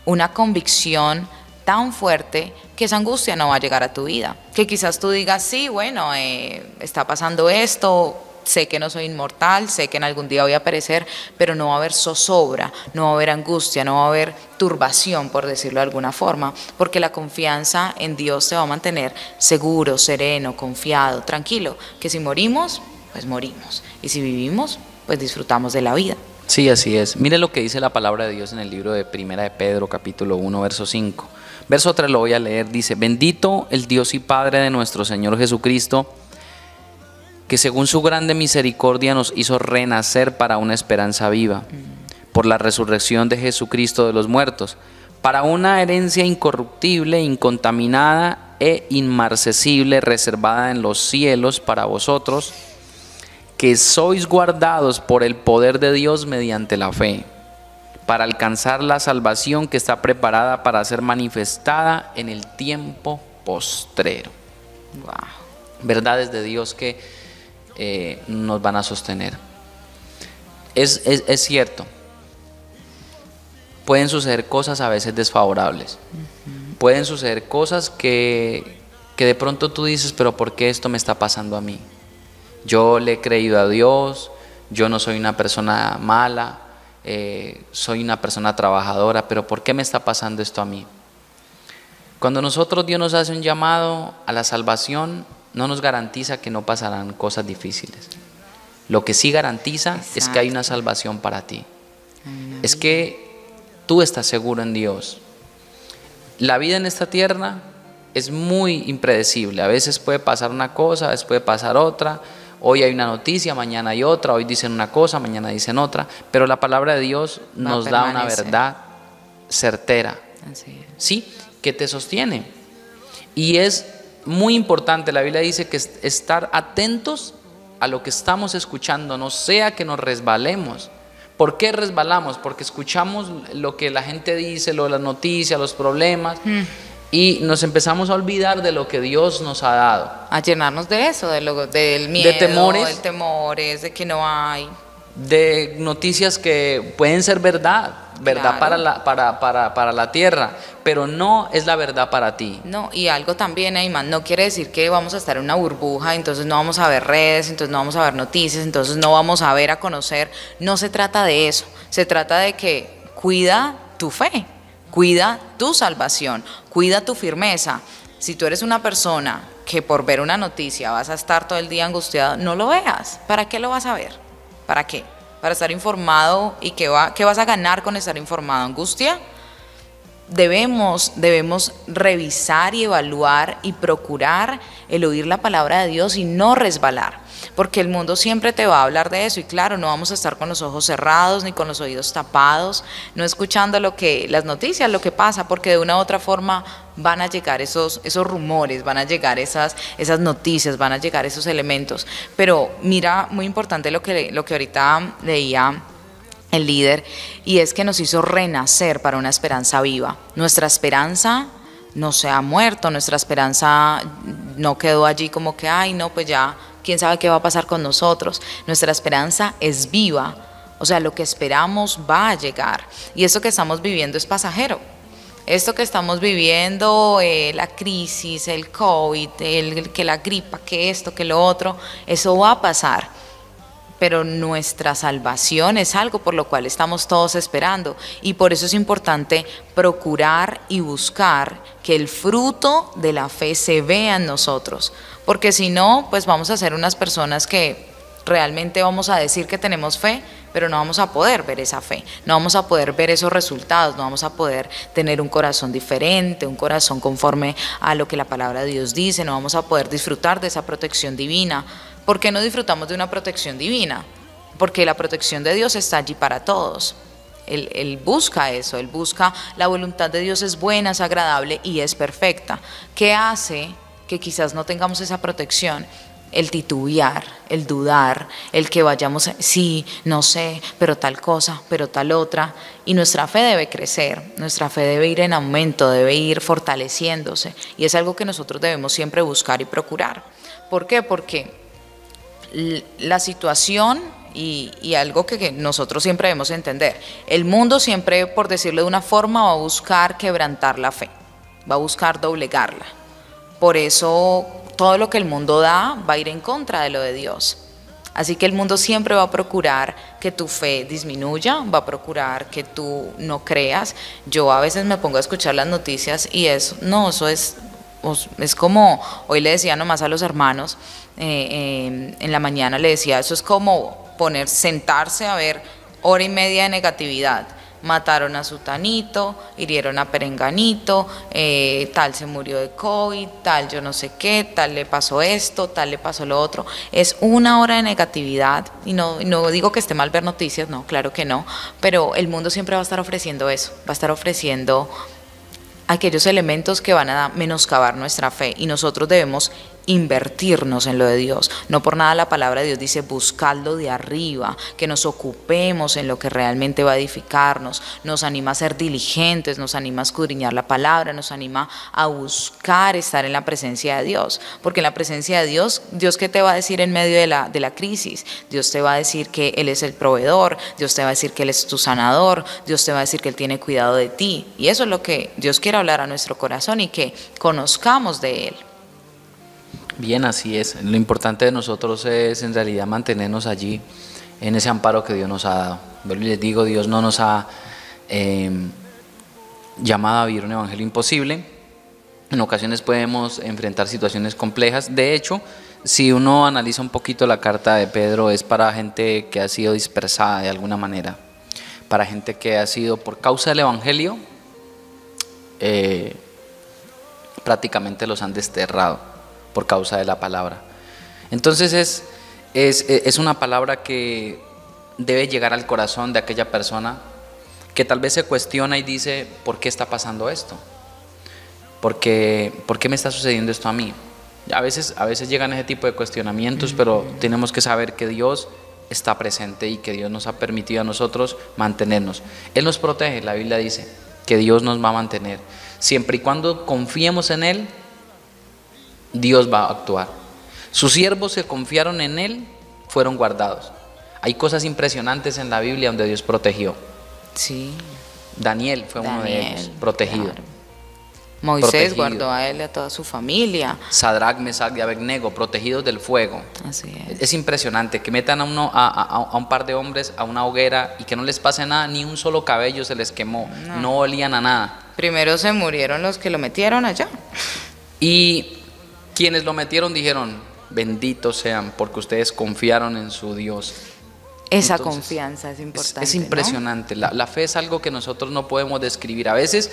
una convicción tan fuerte que esa angustia no va a llegar a tu vida. Que quizás tú digas, sí, bueno, está pasando esto, sé que no soy inmortal, sé que en algún día voy a perecer, pero no va a haber zozobra, no va a haber angustia, no va a haber turbación, por decirlo de alguna forma, porque la confianza en Dios te va a mantener seguro, sereno, confiado, tranquilo, que si morimos, pues morimos, y si vivimos, pues disfrutamos de la vida. Sí, así es. Mire lo que dice la palabra de Dios en el libro de Primera de Pedro, capítulo 1, verso 5. Verso 3 lo voy a leer, dice: bendito el Dios y Padre de nuestro Señor Jesucristo, que según su grande misericordia nos hizo renacer para una esperanza viva, por la resurrección de Jesucristo de los muertos, para una herencia incorruptible, incontaminada e inmarcesible, reservada en los cielos para vosotros, que sois guardados por el poder de Dios mediante la fe, para alcanzar la salvación que está preparada para ser manifestada en el tiempo postrero. Wow. Verdades de Dios que nos van a sostener. Es cierto, pueden suceder cosas a veces desfavorables, pueden suceder cosas que de pronto tú dices, pero ¿por qué esto me está pasando a mí? Yo le he creído a Dios, yo no soy una persona mala, soy una persona trabajadora, pero ¿por qué me está pasando esto a mí? Cuando nosotros, Dios nos hace un llamado a la salvación, no nos garantiza que no pasarán cosas difíciles. Lo que sí garantiza es que hay una salvación para ti. Es que tú estás seguro en Dios. La vida en esta tierra es muy impredecible. A veces puede pasar una cosa, a veces puede pasar otra. Hoy hay una noticia, mañana hay otra. Hoy dicen una cosa, mañana dicen otra. Pero la palabra de Dios nos da una verdad certera. Sí, que te sostiene. Y es muy importante, la Biblia dice que estar atentos a lo que estamos escuchando, no sea que nos resbalemos. ¿Por qué resbalamos? Porque escuchamos lo que la gente dice, las noticias, los problemas, y nos empezamos a olvidar de lo que Dios nos ha dado. A llenarnos de eso, del miedo, de temores, de que no hay. De noticias que pueden ser verdad claro, para la tierra, pero no es la verdad para ti. No, y algo también, Ayman, no quiere decir que vamos a estar en una burbuja, entonces no vamos a ver redes, entonces no vamos a ver noticias, entonces no vamos a ver, a conocer. No se trata de eso, se trata de que cuida tu fe, cuida tu salvación, cuida tu firmeza. Si tú eres una persona que por ver una noticia vas a estar todo el día angustiado, no lo veas. ¿Para qué lo vas a ver? ¿Para qué? Para estar informado. ¿Y qué vas a ganar con estar informado? ¿Angustia? Debemos revisar y evaluar y procurar el oír la palabra de Dios y no resbalar, porque el mundo siempre te va a hablar de eso, y claro, no vamos a estar con los ojos cerrados ni con los oídos tapados, no escuchando las noticias, lo que pasa, porque de una u otra forma van a llegar esos rumores, van a llegar esas noticias, van a llegar esos elementos. Pero mira, muy importante lo que ahorita leía el líder, y es que nos hizo renacer para una esperanza viva. Nuestra esperanza no se ha muerto, nuestra esperanza no quedó allí como que, ay, no, pues ya, quién sabe qué va a pasar con nosotros. Nuestra esperanza es viva, o sea, lo que esperamos va a llegar, y esto que estamos viviendo es pasajero. Esto que estamos viviendo, la crisis, el COVID, que la gripa, que esto, que lo otro, eso va a pasar. Pero nuestra salvación es algo por lo cual estamos todos esperando, y por eso es importante procurar y buscar que el fruto de la fe se vea en nosotros, porque si no, pues vamos a ser unas personas que realmente vamos a decir que tenemos fe, pero no vamos a poder ver esa fe, no vamos a poder ver esos resultados, no vamos a poder tener un corazón diferente, un corazón conforme a lo que la palabra de Dios dice, no vamos a poder disfrutar de esa protección divina. ¿Por qué no disfrutamos de una protección divina? Porque la protección de Dios está allí para todos. Él busca eso, Él busca, la voluntad de Dios es buena, es agradable y es perfecta. ¿Qué hace que quizás no tengamos esa protección? El titubear, el dudar, el que vayamos, sí, no sé, pero tal cosa, pero tal otra. Y nuestra fe debe crecer, nuestra fe debe ir en aumento, debe ir fortaleciéndose. Y es algo que nosotros debemos siempre buscar y procurar. ¿Por qué? Porque la situación y algo que nosotros siempre debemos entender, el mundo siempre, por decirlo de una forma, va a buscar quebrantar la fe, va a buscar doblegarla. Por eso todo lo que el mundo da va a ir en contra de lo de Dios. Así que el mundo siempre va a procurar que tu fe disminuya, va a procurar que tú no creas. Yo a veces me pongo a escuchar las noticias y eso es como, hoy le decía nomás a los hermanos, en la mañana le decía, eso es como sentarse a ver hora y media de negatividad. Mataron a sutanito, hirieron a perenganito, tal se murió de COVID, tal yo no sé qué, tal le pasó esto, tal le pasó lo otro. Es una hora de negatividad y no digo que esté mal ver noticias, no, claro que no, pero el mundo siempre va a estar ofreciendo eso, va a estar ofreciendo aquellos elementos que van a menoscabar nuestra fe y nosotros debemos invertirnos en lo de Dios. No por nada la palabra de Dios dice buscadlo de arriba, que nos ocupemos en lo que realmente va a edificarnos, nos anima a ser diligentes, nos anima a escudriñar la palabra, nos anima a buscar estar en la presencia de Dios, porque en la presencia de Dios, ¿Dios qué te va a decir en medio de la crisis? Dios te va a decir que Él es el proveedor, Dios te va a decir que Él es tu sanador, Dios te va a decir que Él tiene cuidado de ti, y eso es lo que Dios quiere hablar a nuestro corazón y que conozcamos de Él. Bien, así es. Lo importante de nosotros es en realidad mantenernos allí en ese amparo que Dios nos ha dado. Yo les digo, Dios no nos ha llamado a vivir un evangelio imposible. En ocasiones podemos enfrentar situaciones complejas. De hecho, si uno analiza un poquito la carta de Pedro, es para gente que ha sido dispersada de alguna manera, para gente que ha sido por causa del evangelio, prácticamente los han desterrado por causa de la palabra. Entonces es una palabra que debe llegar al corazón de aquella persona que tal vez se cuestiona y dice, ¿por qué está pasando esto? ¿Por qué me está sucediendo esto a mí? A veces llegan ese tipo de cuestionamientos, pero tenemos que saber que Dios está presente y que Dios nos ha permitido a nosotros mantenernos. Él nos protege, la Biblia dice que Dios nos va a mantener. Siempre y cuando confiemos en Él, Dios va a actuar. Sus siervos que confiaron en Él fueron guardados. Hay cosas impresionantes en la Biblia donde Dios protegió. Sí. Daniel fue uno de ellos, protegido. Claro. Moisés guardó a él y a toda su familia. Sadrach, Mesach y Abednego, protegidos del fuego. Así es. Es impresionante que metan a un par de hombres a una hoguera y que no les pase nada, ni un solo cabello se les quemó, no olían a nada. Primero se murieron los que lo metieron allá. Y quienes lo metieron dijeron, benditos sean porque ustedes confiaron en su Dios. Esa confianza es importante. Es impresionante, ¿no? La fe es algo que nosotros no podemos describir. A veces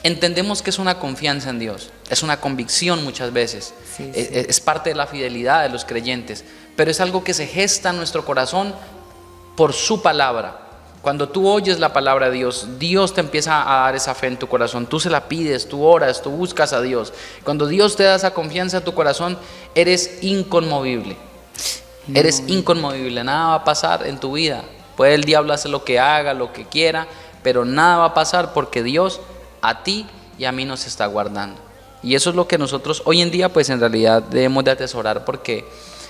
entendemos que es una confianza en Dios, es una convicción muchas veces, sí. Es parte de la fidelidad de los creyentes, pero es algo que se gesta en nuestro corazón por su palabra. Cuando tú oyes la palabra de Dios, Dios te empieza a dar esa fe en tu corazón, tú se la pides, tú oras, tú buscas a Dios. Cuando Dios te da esa confianza en tu corazón, eres inconmovible. Eres inconmovible, nada va a pasar en tu vida. Puede el diablo hacer lo que haga, lo que quiera, pero nada va a pasar porque Dios a ti y a mí nos está guardando. Y eso es lo que nosotros hoy en día pues en realidad debemos de atesorar, porque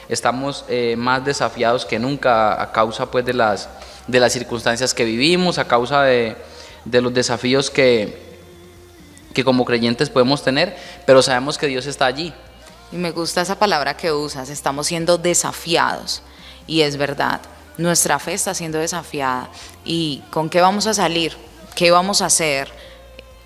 estamos más desafiados que nunca a causa pues de las circunstancias que vivimos, a causa de los desafíos que como creyentes podemos tener, pero sabemos que Dios está allí. Y me gusta esa palabra que usas, estamos siendo desafiados, y es verdad, nuestra fe está siendo desafiada. ¿Y con qué vamos a salir? ¿Qué vamos a hacer?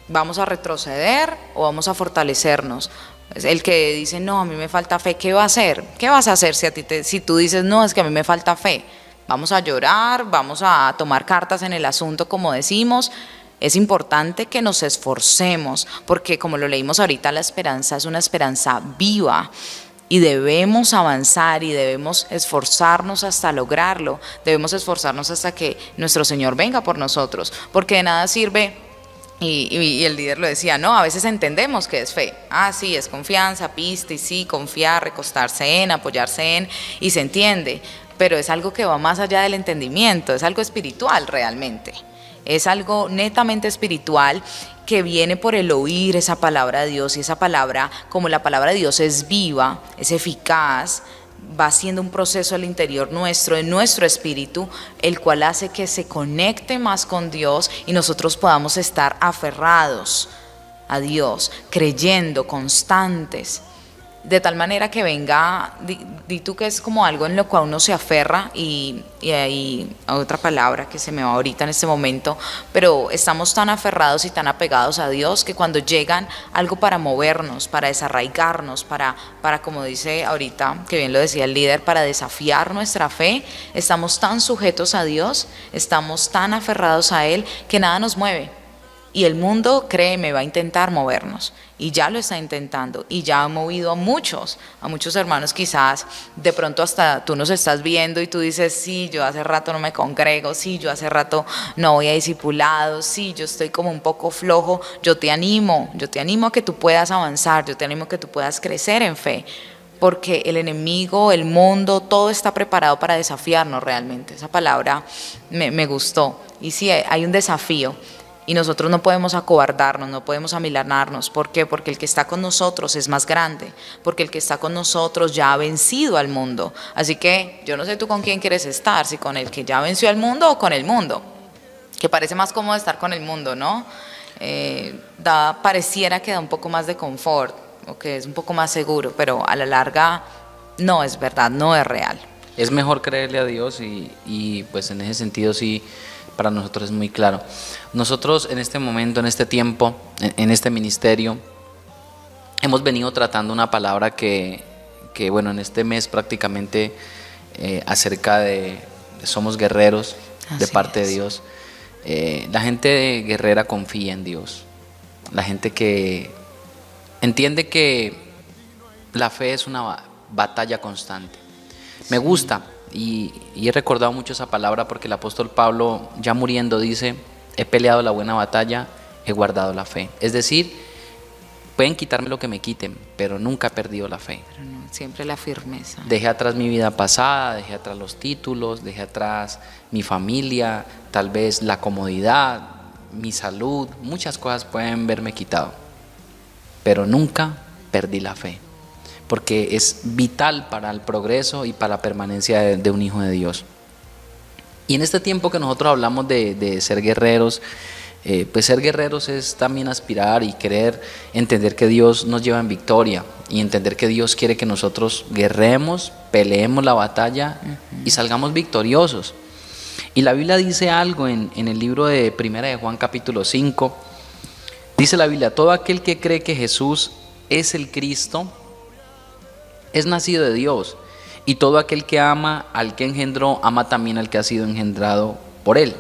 ¿Vamos a retroceder o vamos a fortalecernos? El que dice, no, a mí me falta fe, ¿qué va a hacer? ¿Qué vas a hacer si tú dices, no, es que a mí me falta fe? Vamos a llorar, vamos a tomar cartas en el asunto, como decimos. Es importante que nos esforcemos, porque como lo leímos ahorita, la esperanza es una esperanza viva y debemos avanzar y debemos esforzarnos hasta lograrlo. Debemos esforzarnos hasta que nuestro Señor venga por nosotros, porque de nada sirve. Y el líder lo decía, no, a veces entendemos que es fe. Ah, sí, es confianza, pista, y sí, confiar, recostarse en, apoyarse en, y se entiende. Pero es algo que va más allá del entendimiento, es algo espiritual realmente. Es algo netamente espiritual que viene por el oír esa palabra de Dios, y esa palabra, como la palabra de Dios es viva, es eficaz, va haciendo un proceso al interior nuestro, en nuestro espíritu, el cual hace que se conecte más con Dios y nosotros podamos estar aferrados a Dios, creyendo, constantes, de tal manera que venga, di tú que es como algo en lo cual uno se aferra, y hay otra palabra que se me va ahorita en este momento, pero estamos tan aferrados y tan apegados a Dios que cuando llegan algo para movernos, para desarraigarnos, para como dice ahorita, que bien lo decía el líder, para desafiar nuestra fe, estamos tan sujetos a Dios, estamos tan aferrados a Él que nada nos mueve. Y el mundo, créeme, va a intentar movernos, y ya lo está intentando, y ya ha movido a muchos hermanos. Quizás de pronto hasta tú nos estás viendo y tú dices, sí, yo hace rato no me congrego, sí, yo hace rato no voy a discipulados, sí, yo estoy como un poco flojo. Yo te animo a que tú puedas avanzar, yo te animo a que tú puedas crecer en fe, porque el enemigo, el mundo, todo está preparado para desafiarnos realmente. Esa palabra me gustó, y sí, hay un desafío. Y nosotros no podemos acobardarnos, no podemos amilanarnos. ¿Por qué? Porque el que está con nosotros es más grande, porque el que está con nosotros ya ha vencido al mundo. Así que yo no sé tú con quién quieres estar, si con el que ya venció al mundo o con el mundo, que parece más cómodo estar con el mundo, ¿no? Pareciera que da un poco más de confort, o que es un poco más seguro, pero a la larga no es verdad, no es real. Es mejor creerle a Dios, y pues en ese sentido sí, para nosotros es muy claro. Nosotros en este momento, en este tiempo, en este ministerio, hemos venido tratando una palabra que bueno, en este mes prácticamente acerca de somos guerreros de parte de Dios. La gente guerrera confía en Dios. La gente que entiende que la fe es una batalla constante. Me gusta. Y he recordado mucho esa palabra porque el apóstol Pablo, ya muriendo, dice: he peleado la buena batalla, he guardado la fe. Es decir, pueden quitarme lo que me quiten, pero nunca he perdido la fe. Pero no, siempre la firmeza. Dejé atrás mi vida pasada, dejé atrás los títulos, dejé atrás mi familia, tal vez la comodidad, mi salud, muchas cosas pueden verme quitado, pero nunca perdí la fe, porque es vital para el progreso y para la permanencia de un hijo de Dios. Y en este tiempo que nosotros hablamos de ser guerreros, pues ser guerreros es también aspirar y querer entender que Dios nos lleva en victoria, y entender que Dios quiere que nosotros guerremos, peleemos la batalla y salgamos victoriosos. Y la Biblia dice algo en el libro de Primera de Juan capítulo 5, dice la Biblia: todo aquel que cree que Jesús es el Cristo es nacido de Dios, y todo aquel que ama al que engendró, ama también al que ha sido engendrado por él.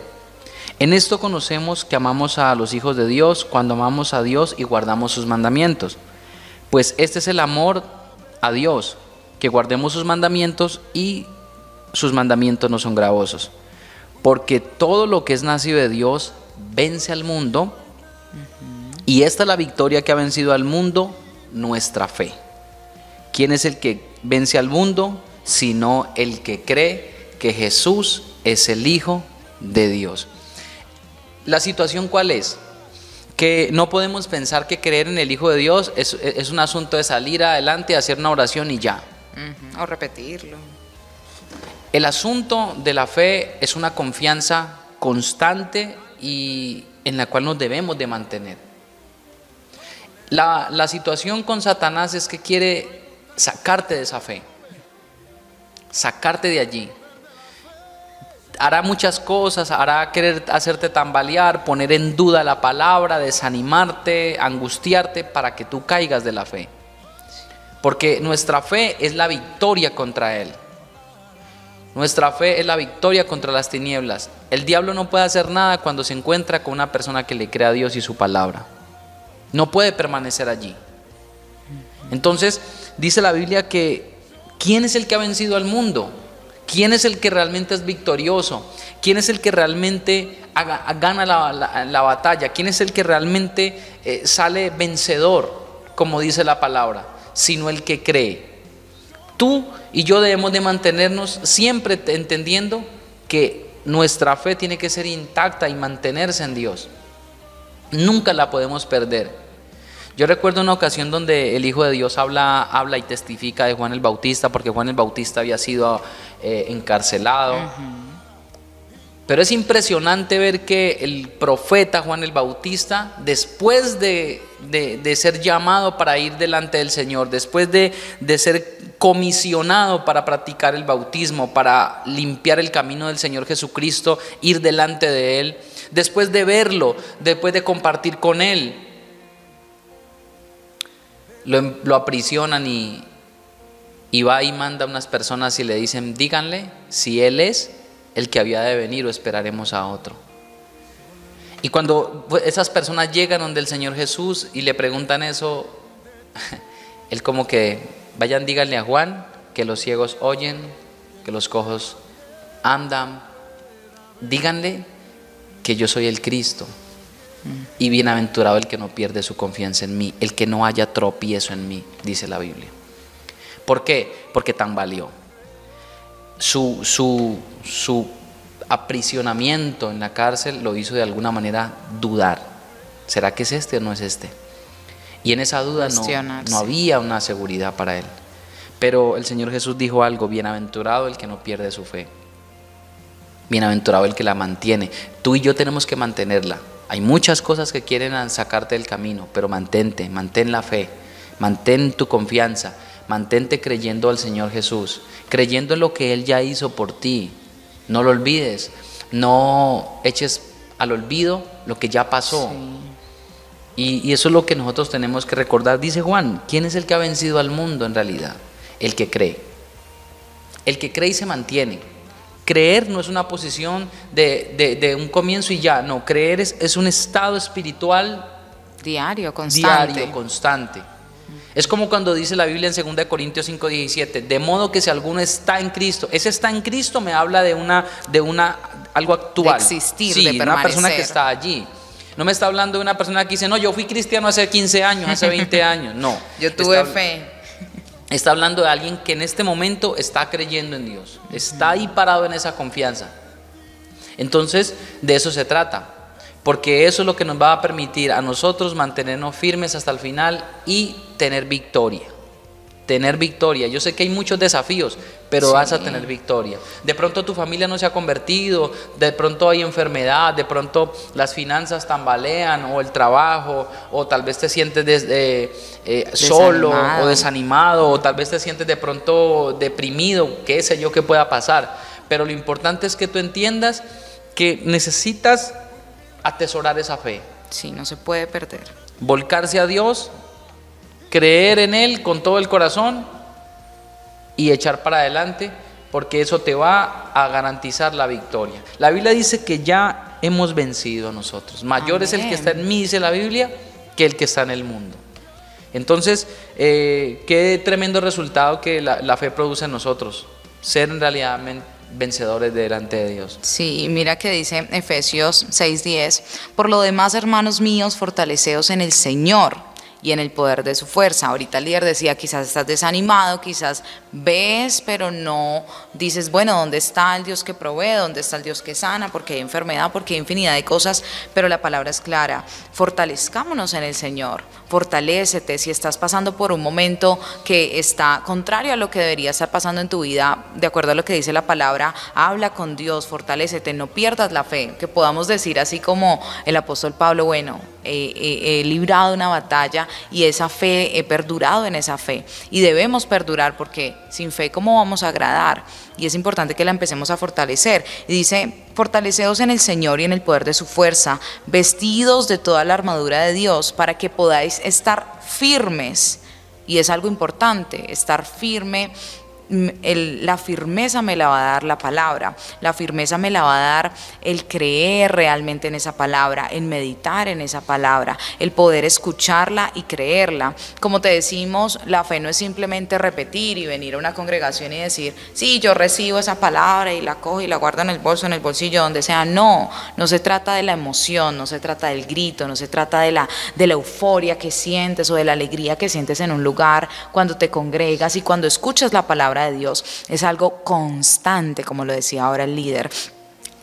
En esto conocemos que amamos a los hijos de Dios, cuando amamos a Dios y guardamos sus mandamientos. Pues este es el amor a Dios, que guardemos sus mandamientos, y sus mandamientos no son gravosos. Porque todo lo que es nacido de Dios vence al mundo, y esta es la victoria que ha vencido al mundo, nuestra fe. ¿Quién es el que vence al mundo? Sino el que cree que Jesús es el Hijo de Dios. ¿La situación cuál es? Que no podemos pensar que creer en el Hijo de Dios es un asunto de salir adelante, hacer una oración y ya. O repetirlo. El asunto de la fe es una confianza constante y en la cual nos debemos de mantener. La situación con Satanás es que quiere sacarte de esa fe, sacarte de allí. Hará muchas cosas, hará querer hacerte tambalear, poner en duda la palabra, desanimarte, angustiarte para que tú caigas de la fe. porque nuestra fe es la victoria contra él. Nuestra fe es la victoria contra las tinieblas. El diablo no puede hacer nada cuando se encuentra con una persona que le cree a Dios y su palabra. No puede permanecer allí. Entonces, dice la Biblia que ¿quién es el que ha vencido al mundo? ¿Quién es el que realmente es victorioso? ¿Quién es el que realmente gana la batalla? ¿Quién es el que realmente sale vencedor, como dice la palabra? Sino el que cree. Tú y yo debemos de mantenernos siempre entendiendo que nuestra fe tiene que ser intacta y mantenerse en Dios. Nunca la podemos perder. Yo recuerdo una ocasión donde el Hijo de Dios habla y testifica de Juan el Bautista, porque Juan el Bautista había sido encarcelado. Pero es impresionante ver que el profeta Juan el Bautista, después de ser llamado para ir delante del Señor, después de ser comisionado para practicar el bautismo, para limpiar el camino del Señor Jesucristo, ir delante de Él, después de verlo, después de compartir con Él, lo aprisionan y va y manda a unas personas y le dicen: díganle si Él es el que había de venir o esperaremos a otro. Y cuando esas personas llegan donde el Señor Jesús y le preguntan eso, Él como que: vayan, díganle a Juan que los ciegos oyen, que los cojos andan, díganle que yo soy el Cristo. Y bienaventurado el que no pierde su confianza en mí, el que no haya tropiezo en mí, dice la Biblia. ¿Por qué? Porque tambaleó. Su aprisionamiento en la cárcel lo hizo de alguna manera dudar. ¿Será que es este o no es este? Y en esa duda no había una seguridad para él. Pero el Señor Jesús dijo algo: bienaventurado el que no pierde su fe, bienaventurado el que la mantiene. Tú y yo tenemos que mantenerla. Hay muchas cosas que quieren sacarte del camino, pero mantén la fe, mantén tu confianza, mantente creyendo al Señor Jesús, creyendo en lo que Él ya hizo por ti. No lo olvides, no eches al olvido lo que ya pasó. Sí. Y eso es lo que nosotros tenemos que recordar. Dice Juan: ¿quién es el que ha vencido al mundo en realidad? El que cree. El que cree y se mantiene. Creer no es una posición de un comienzo y ya. No, creer es un estado espiritual diario, constante. Es como cuando dice la Biblia en 2 Corintios 5:17: de modo que si alguno está en Cristo. Ese está en Cristo me habla de algo actual, de existir, sí, de permanecer. Una persona que está allí. No me está hablando de una persona que dice: no, yo fui cristiano hace 15 años, hace 20 años. No. Yo tuve fe. Está hablando de alguien que en este momento está creyendo en Dios, está ahí parado en esa confianza. Entonces, de eso se trata, porque eso es lo que nos va a permitir a nosotros mantenernos firmes hasta el final y tener victoria. Tener victoria. Yo sé que hay muchos desafíos, pero sí, vas a tener victoria. De pronto tu familia no se ha convertido, de pronto hay enfermedad, de pronto las finanzas tambalean, o el trabajo, o tal vez te sientes solo o desanimado, o tal vez te sientes de pronto deprimido, qué sé yo qué pueda pasar. Pero lo importante es que tú entiendas que necesitas atesorar esa fe. Sí, no se puede perder. Volcarse a Dios, creer en Él con todo el corazón y echar para adelante, porque eso te va a garantizar la victoria. La Biblia dice que ya hemos vencido a nosotros. Mayor es el que está en mí, dice la Biblia, que el que está en el mundo. Entonces, qué tremendo resultado que la fe produce en nosotros. Ser en realidad vencedores delante de Dios. Sí, mira que dice Efesios 6:10: por lo demás, hermanos míos, fortaleceos en el Señor y en el poder de su fuerza. Ahorita el líder decía: quizás estás desanimado, quizás ves, pero no dices, bueno, ¿dónde está el Dios que provee? ¿Dónde está el Dios que sana? Porque hay enfermedad, porque hay infinidad de cosas, pero la palabra es clara: fortalezcámonos en el Señor. Fortalécete. Si estás pasando por un momento que está contrario a lo que debería estar pasando en tu vida, de acuerdo a lo que dice la palabra, habla con Dios, fortalécete, no pierdas la fe, que podamos decir así como el apóstol Pablo: bueno, he librado una batalla y esa fe, he perdurado en esa fe, y debemos perdurar, porque sin fe ¿cómo vamos a agradar? Y es importante que la empecemos a fortalecer. Y dice: fortaleceos en el Señor y en el poder de su fuerza, vestidos de toda la armadura de Dios, para que podáis estar firmes Y es algo importante, estar firme. La firmeza me la va a dar la palabra, la firmeza me la va a dar el creer realmente en esa palabra, el meditar en esa palabra, el poder escucharla y creerla. Como te decimos, la fe no es simplemente repetir y venir a una congregación y decir, sí, yo recibo esa palabra y la cojo y la guardo en el bolso, en el bolsillo, donde sea. No, no se trata de la emoción, no se trata del grito, no se trata de la euforia que sientes o de la alegría que sientes en un lugar cuando te congregas y cuando escuchas la palabra de Dios. Es algo constante, como lo decía ahora el líder.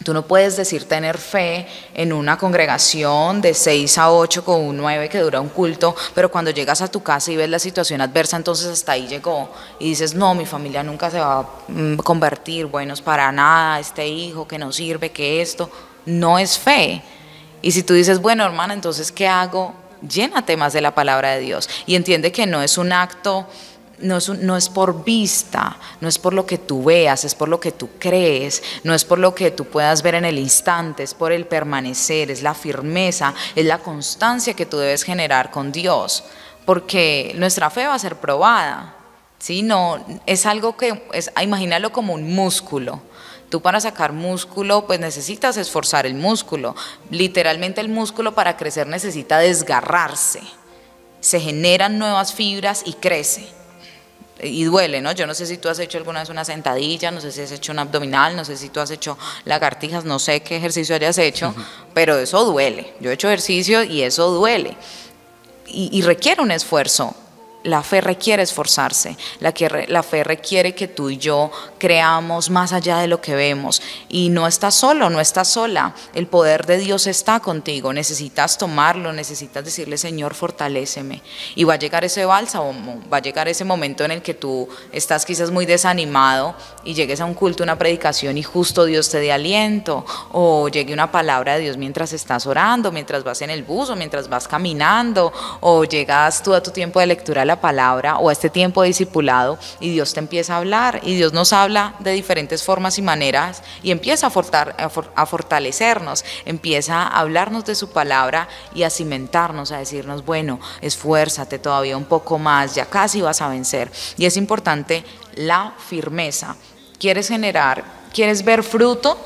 Tú no puedes decir tener fe en una congregación de 6 a 8 con un 9 que dura un culto, pero cuando llegas a tu casa y ves la situación adversa, entonces hasta ahí llegó y dices, no, mi familia nunca se va a convertir, buenos para nada, este hijo que no sirve, que esto, no es fe. Y si tú dices, bueno, hermana, entonces ¿qué hago? Llénate más de la palabra de Dios y entiende que no es un acto. No es por vista, no es por lo que tú veas, es por lo que tú crees, no es por lo que tú puedas ver en el instante, es por el permanecer, es la firmeza, es la constancia que tú debes generar con Dios, porque nuestra fe va a ser probada, ¿sí? No, es algo que, imagínalo como un músculo. Tú para sacar músculo pues necesitas esforzar el músculo, literalmente el músculo para crecer necesita desgarrarse, se generan nuevas fibras y crece. Y duele, ¿no? Yo no sé si tú has hecho alguna vez una sentadilla, no sé si has hecho un abdominal, no sé si tú has hecho lagartijas, no sé qué ejercicio hayas hecho, pero eso duele. Yo he hecho ejercicio y eso duele. Y requiere un esfuerzo. La fe requiere esforzarse, la fe requiere que tú y yo creamos más allá de lo que vemos. Y no estás solo, no estás sola, el poder de Dios está contigo, necesitas tomarlo, necesitas decirle, Señor, fortaléceme. Y va a llegar ese bálsamo, va a llegar ese momento en el que tú estás quizás muy desanimado y llegues a un culto, una predicación y justo Dios te dé aliento, o llegue una palabra de Dios mientras estás orando, mientras vas en el bus o mientras vas caminando, o llegas tú a tu tiempo de lectura la palabra o a este tiempo de discipulado y Dios te empieza a hablar y Dios nos habla de diferentes formas y maneras y empieza a fortalecernos, empieza a hablarnos de su palabra y a cimentarnos, a decirnos, bueno, esfuérzate todavía un poco más, ya casi vas a vencer. Y es importante la firmeza. ¿Quieres ver fruto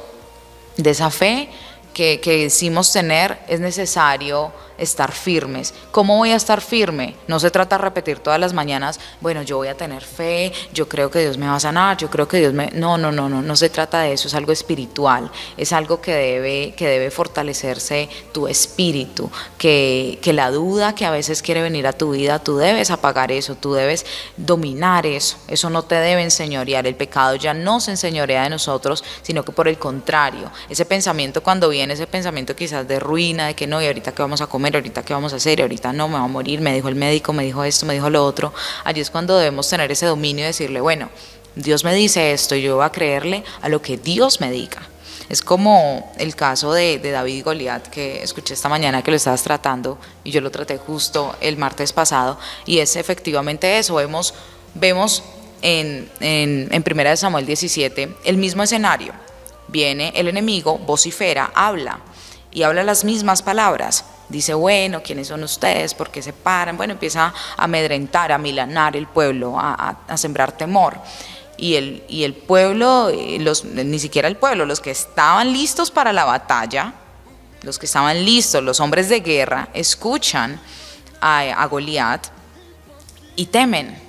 de esa fe que decimos tener? Es necesario estar firmes. ¿Cómo voy a estar firme? No se trata de repetir todas las mañanas, bueno, yo voy a tener fe, yo creo que Dios me va a sanar, yo creo que Dios me... No se trata de eso, es algo espiritual, es algo que debe fortalecerse tu espíritu, que la duda que a veces quiere venir a tu vida, tú debes apagar eso, tú debes dominar eso no te debe enseñorear, el pecado ya no se enseñorea de nosotros, sino que por el contrario, ese pensamiento cuando viene, ese pensamiento quizás de ruina, de que no, y ahorita qué vamos a comer, ahorita qué vamos a hacer, ahorita no, me va a morir, me dijo el médico, me dijo esto, me dijo lo otro. Allí es cuando debemos tener ese dominio y decirle, bueno, Dios me dice esto y yo voy a creerle a lo que Dios me diga. Es como el caso de David y Goliat que escuché esta mañana que lo estabas tratando y yo lo traté justo el martes pasado y es efectivamente eso. Vemos en 1 Samuel 17 el mismo escenario. Viene el enemigo, vocifera, habla y habla las mismas palabras. Dice, bueno, ¿quiénes son ustedes? ¿Por qué se paran? Bueno, empieza a amedrentar, a milanar el pueblo, a sembrar temor. Y el pueblo, ni siquiera el pueblo, los que estaban listos para la batalla, los que estaban listos, los hombres de guerra, escuchan a Goliat y temen.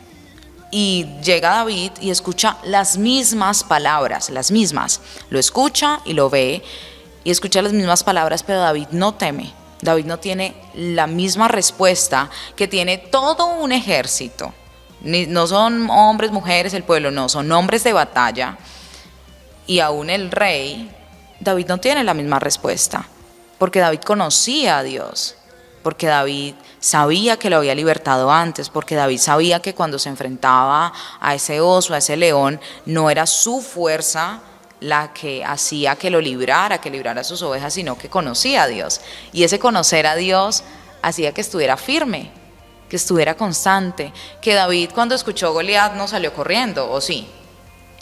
Y llega David y escucha las mismas palabras, las mismas. Lo escucha y lo ve y escucha las mismas palabras, pero David no teme. David no tiene la misma respuesta que tiene todo un ejército. No son hombres, mujeres, el pueblo, no, son hombres de batalla. Y aún el rey, David no tiene la misma respuesta, porque David conocía a Dios, porque David sabía que lo había libertado antes, porque David sabía que cuando se enfrentaba a ese oso, a ese león, no era su fuerza la que hacía que lo librara, que librara a sus ovejas, sino que conocía a Dios. Y ese conocer a Dios hacía que estuviera firme, que estuviera constante, que David cuando escuchó a Goliat no salió corriendo, ¿o sí?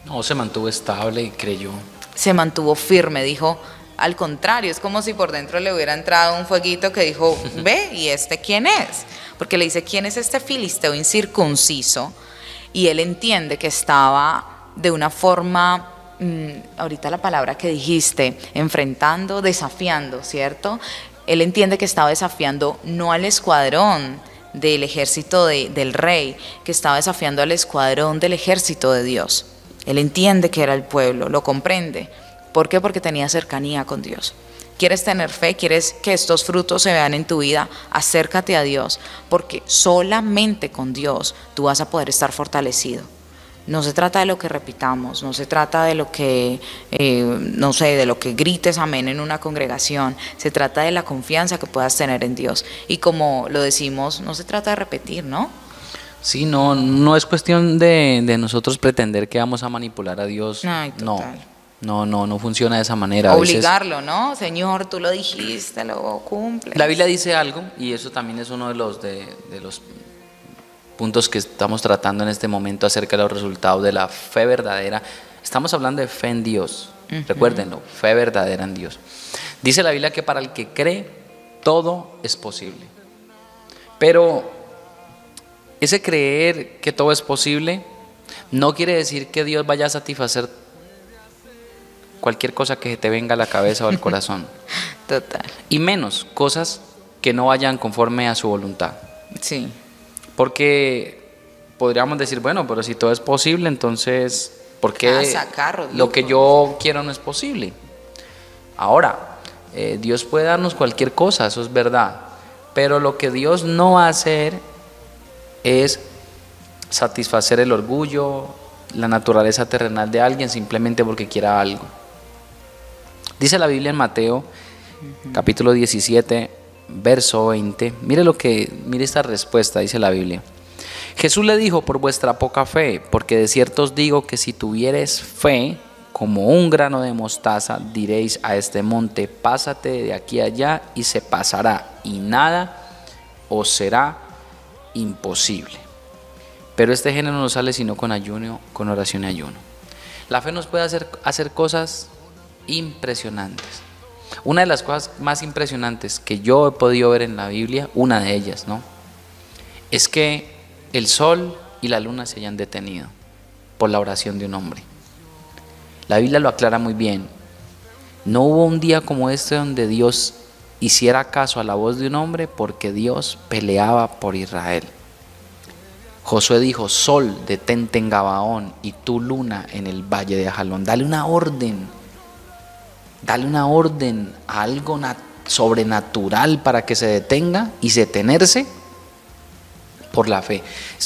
No, se mantuvo estable y creyó. Se mantuvo firme, dijo, al contrario, es como si por dentro le hubiera entrado un fueguito que dijo, ve, ¿y este quién es? porque le dice, ¿quién es este filisteo incircunciso? Y él entiende que estaba de una forma, ahorita la palabra que dijiste, enfrentando, desafiando, ¿cierto? Él entiende que estaba desafiando no al escuadrón del ejército del rey, que estaba desafiando al escuadrón del ejército de Dios. Él entiende que era el pueblo, lo comprende. ¿Por qué? Porque tenía cercanía con Dios. ¿Quieres tener fe? ¿Quieres que estos frutos se vean en tu vida? Acércate a Dios, porque solamente con Dios tú vas a poder estar fortalecido. No se trata de lo que repitamos, no se trata de lo que, no sé, de lo que grites amén en una congregación. Se trata de la confianza que puedas tener en Dios. Y como lo decimos, no se trata de repetir, ¿no? Sí, no es cuestión de nosotros pretender que vamos a manipular a Dios. Ay, total. No funciona de esa manera. Obligarlo, ¿no? Señor, tú lo dijiste, lo cumples. La Biblia dice algo, y eso también es uno de los puntos que estamos tratando en este momento acerca de los resultados de la fe verdadera. Estamos hablando de fe en Dios, recuérdenlo, fe verdadera en Dios. Dice la Biblia que para el que cree, todo es posible. Pero ese creer que todo es posible no quiere decir que Dios vaya a satisfacer cualquier cosa que te venga a la cabeza o al corazón. Total. Y menos cosas que no vayan conforme a su voluntad. Sí. Porque podríamos decir, bueno, pero si todo es posible, entonces, ¿por qué lo que yo quiero no es posible? Ahora, Dios puede darnos cualquier cosa, eso es verdad. Pero lo que Dios no va a hacer es satisfacer el orgullo, la naturaleza terrenal de alguien simplemente porque quiera algo. Dice la Biblia en Mateo, capítulo 17, verso 20. Mire esta respuesta, dice la Biblia. Jesús le dijo, por vuestra poca fe, porque de cierto os digo que si tuviereis fe como un grano de mostaza, diréis a este monte, pásate de aquí a allá, y se pasará, y nada os será imposible. Pero este género no sale sino con ayuno, con oración y ayuno. La fe nos puede hacer cosas impresionantes. Una de las cosas más impresionantes que yo he podido ver en la Biblia, una de ellas, ¿no?, es que el sol y la luna se hayan detenido por la oración de un hombre. La Biblia lo aclara muy bien. No hubo un día como este donde Dios hiciera caso a la voz de un hombre, porque Dios peleaba por Israel. Josué dijo, sol, detente en Gabaón, y tú, luna, en el valle de Ajalón. Dale una orden a algo sobrenatural para que se detenga, y detenerse por la fe.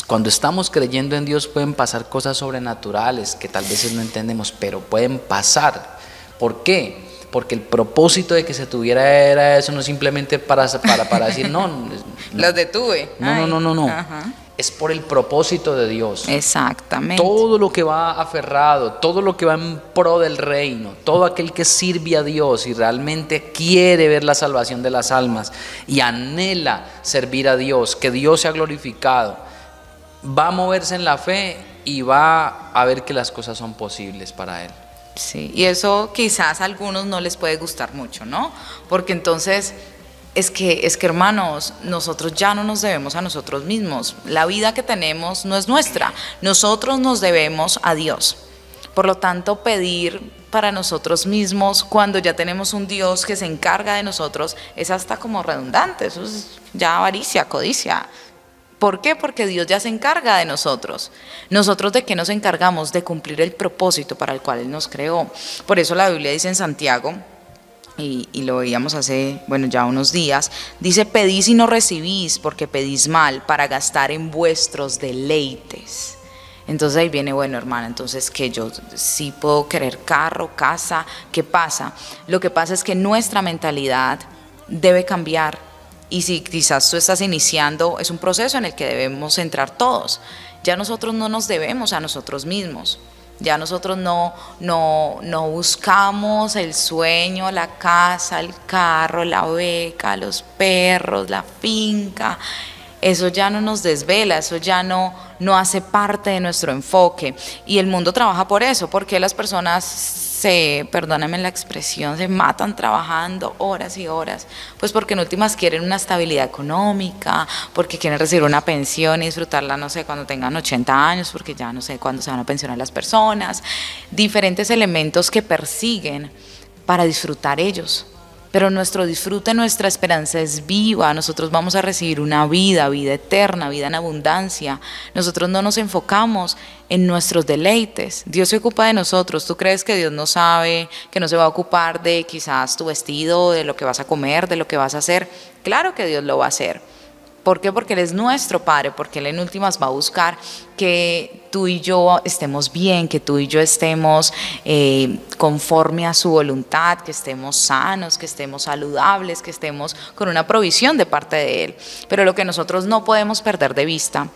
Cuando estamos creyendo en Dios pueden pasar cosas sobrenaturales que tal vez no entendemos, pero pueden pasar. ¿Por qué? Porque el propósito de que se tuviera era eso, no simplemente para decir no. Los detuve. No. Ajá. Es por el propósito de Dios. Exactamente. Todo lo que va aferrado, todo lo que va en pro del reino, todo aquel que sirve a Dios y realmente quiere ver la salvación de las almas y anhela servir a Dios, que Dios sea glorificado, va a moverse en la fe y va a ver que las cosas son posibles para él. Sí, y eso quizás a algunos no les puede gustar mucho, ¿no? Porque entonces es que hermanos, nosotros ya no nos debemos a nosotros mismos. La vida que tenemos no es nuestra. Nosotros nos debemos a Dios. Por lo tanto, pedir para nosotros mismos cuando ya tenemos un Dios que se encarga de nosotros es hasta como redundante. Eso es ya avaricia, codicia. ¿Por qué? Porque Dios ya se encarga de nosotros. ¿Nosotros de qué nos encargamos? De cumplir el propósito para el cual Él nos creó. Por eso la Biblia dice en Santiago, y lo veíamos hace, ya unos días, dice, pedís y no recibís, porque pedís mal, para gastar en vuestros deleites. Entonces ahí viene, hermana, entonces que yo sí puedo querer carro, casa, ¿qué pasa? Lo que pasa es que nuestra mentalidad debe cambiar. Y si quizás tú estás iniciando, es un proceso en el que debemos entrar todos. Ya nosotros no nos debemos a nosotros mismos. Ya nosotros no buscamos el sueño, la casa, el carro, la beca, los perros, la finca, eso ya no nos desvela, eso ya no hace parte de nuestro enfoque. Y el mundo trabaja por eso, porque las personas perdóname la expresión, se matan trabajando horas y horas, pues porque en últimas quieren una estabilidad económica, porque quieren recibir una pensión y disfrutarla, no sé, cuando tengan 80 años, porque ya no sé cuándo se van a pensionar las personas, diferentes elementos que persiguen para disfrutar ellos. Pero nuestro disfrute, nuestra esperanza es viva. Nosotros vamos a recibir una vida eterna, vida en abundancia. Nosotros no nos enfocamos en nuestros deleites. Dios se ocupa de nosotros. ¿Tú crees que Dios no sabe, que no se va a ocupar de quizás tu vestido, de lo que vas a comer, de lo que vas a hacer? Claro que Dios lo va a hacer. ¿Por qué? Porque Él es nuestro Padre, porque Él en últimas va a buscar que tú y yo estemos bien, que tú y yo estemos conforme a su voluntad, que estemos sanos, que estemos saludables, que estemos con una provisión de parte de Él. Pero lo que nosotros no podemos perder de vista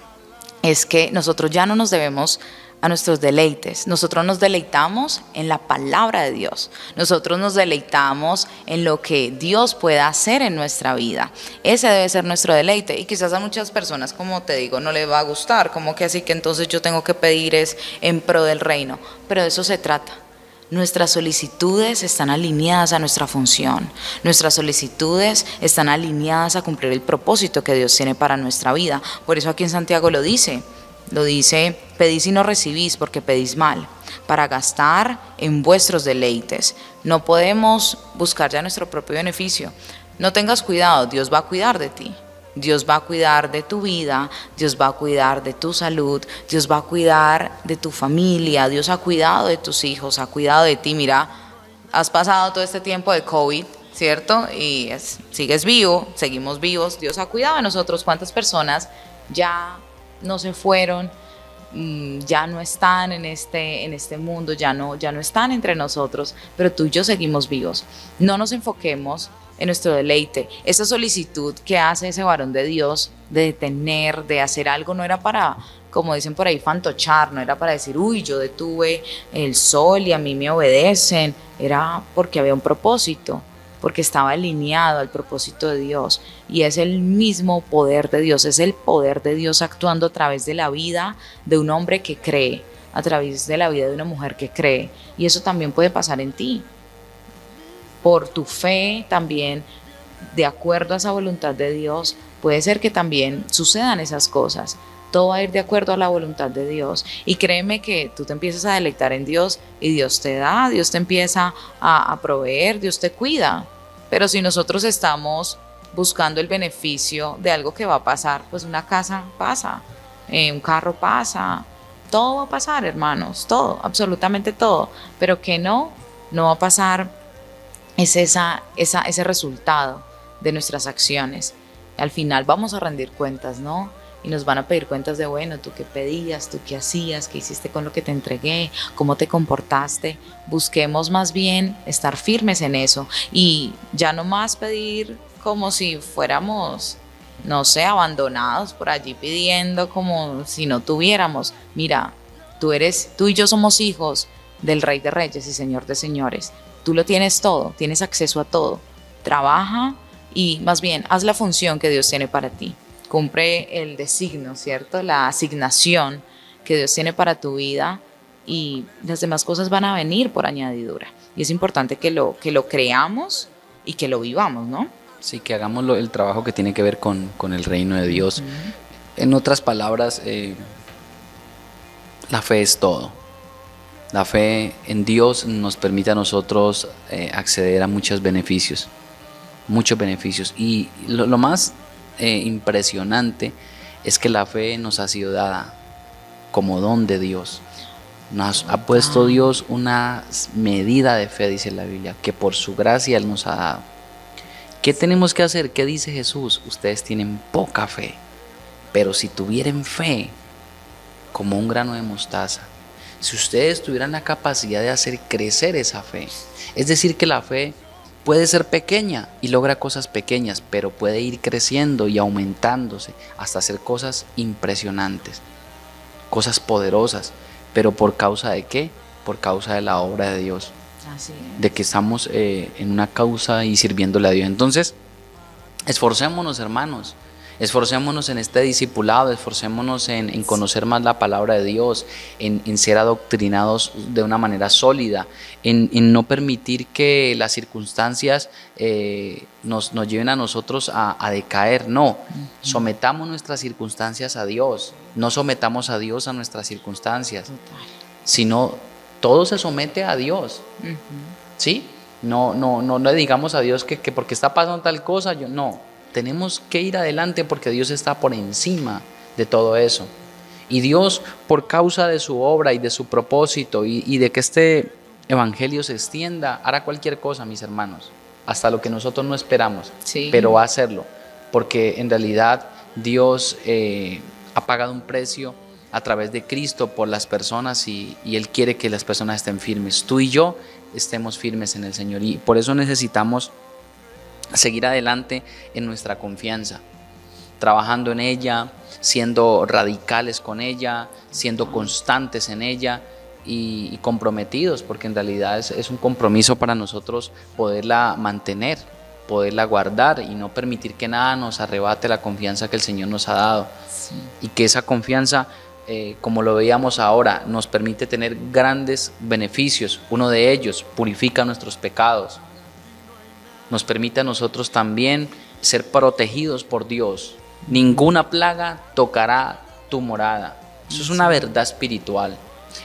es que nosotros ya no nos debemos a nuestros deleites. Nosotros nos deleitamos en la palabra de Dios. Nosotros nos deleitamos en lo que Dios pueda hacer en nuestra vida. Ese debe ser nuestro deleite. Y quizás a muchas personas, como te digo, no les va a gustar, como que así que entonces yo tengo que pedir es en pro del reino. Pero de eso se trata. Nuestras solicitudes están alineadas a nuestra función. Nuestras solicitudes están alineadas a cumplir el propósito que Dios tiene para nuestra vida. Por eso aquí en Santiago lo dice, pedís y no recibís porque pedís mal, para gastar en vuestros deleites. No podemos buscar ya nuestro propio beneficio. No tengas cuidado, Dios va a cuidar de ti. Dios va a cuidar de tu vida, Dios va a cuidar de tu salud, Dios va a cuidar de tu familia, Dios ha cuidado de tus hijos, ha cuidado de ti. Mira, has pasado todo este tiempo de COVID, ¿cierto? Y sigues vivo, seguimos vivos, Dios ha cuidado de nosotros. ¿Cuántas personas ya no se fueron, ya no están en este mundo, ya no están entre nosotros, pero tú y yo seguimos vivos? No nos enfoquemos en nuestro deleite. Esa solicitud que hace ese varón de Dios de detener, de hacer algo, no era para, como dicen por ahí, fantochar, no era para decir, uy, yo detuve el sol y a mí me obedecen, era porque había un propósito, porque estaba alineado al propósito de Dios. Y es el mismo poder de Dios, es el poder de Dios actuando a través de la vida de un hombre que cree, a través de la vida de una mujer que cree. Y eso también puede pasar en ti. Por tu fe también, de acuerdo a esa voluntad de Dios, puede ser que también sucedan esas cosas. Todo va a ir de acuerdo a la voluntad de Dios. Y créeme que tú te empiezas a deleitar en Dios y Dios te da, Dios te empieza a proveer, Dios te cuida. Pero si nosotros estamos buscando el beneficio de algo que va a pasar, pues una casa pasa, un carro pasa, todo va a pasar, hermanos, todo, absolutamente todo. Pero que no va a pasar es ese resultado de nuestras acciones. Al final vamos a rendir cuentas, ¿no? Y nos van a pedir cuentas de, bueno, tú qué pedías, tú qué hacías, qué hiciste con lo que te entregué, cómo te comportaste. Busquemos más bien estar firmes en eso y ya no más pedir como si fuéramos, no sé, abandonados por allí pidiendo como si no tuviéramos. Mira, tú y yo somos hijos del Rey de Reyes y Señor de Señores. Tú lo tienes todo, tienes acceso a todo. Trabaja y más bien haz la función que Dios tiene para ti. Cumple el designio, ¿cierto? La asignación que Dios tiene para tu vida y las demás cosas van a venir por añadidura. Y es importante que lo creamos y que lo vivamos, ¿no? Sí, que hagamos el trabajo que tiene que ver con el reino de Dios. En otras palabras, la fe es todo. La fe en Dios nos permite a nosotros acceder a muchos beneficios. Y lo más impresionante es que la fe nos ha sido dada como don de Dios. Nos ha puesto Dios una medida de fe, dice la Biblia, que por su gracia Él nos ha dado. ¿Qué tenemos que hacer? ¿Qué dice Jesús? Ustedes tienen poca fe, pero si tuvieran fe como un grano de mostaza, si ustedes tuvieran la capacidad de hacer crecer esa fe, es decir, que la fe puede ser pequeña y logra cosas pequeñas, pero puede ir creciendo y aumentándose hasta hacer cosas impresionantes, cosas poderosas. ¿Pero por causa de qué? Por causa de la obra de Dios. Así es. De que estamos en una causa y sirviéndole a Dios. Entonces, esforcémonos, hermanos. Esforcémonos en este discipulado, esforcémonos en conocer más la palabra de Dios, en ser adoctrinados de una manera sólida, en no permitir que las circunstancias nos lleven a nosotros a decaer. No, sometamos nuestras circunstancias a Dios, no sometamos a Dios a nuestras circunstancias, sino todo se somete a Dios. ¿Sí? No le digamos a Dios que porque está pasando tal cosa, no. Tenemos que ir adelante porque Dios está por encima de todo eso. Y Dios, por causa de su obra y de su propósito y de que este evangelio se extienda, hará cualquier cosa, mis hermanos, hasta lo que nosotros no esperamos, Sí. pero va a hacerlo, porque en realidad Dios ha pagado un precio a través de Cristo por las personas y Él quiere que las personas estén firmes. Tú y yo estemos firmes en el Señor y por eso necesitamos seguir adelante en nuestra confianza, trabajando en ella, siendo radicales con ella, siendo constantes en ella y comprometidos, porque en realidad es un compromiso para nosotros poderla mantener, poderla guardar y no permitir que nada nos arrebate la confianza que el Señor nos ha dado. Sí. Y que esa confianza, como lo veíamos ahora, nos permite tener grandes beneficios. Uno de ellos purifica nuestros pecados, nos permite a nosotros también ser protegidos por Dios. Ninguna plaga tocará tu morada. Eso es una verdad espiritual,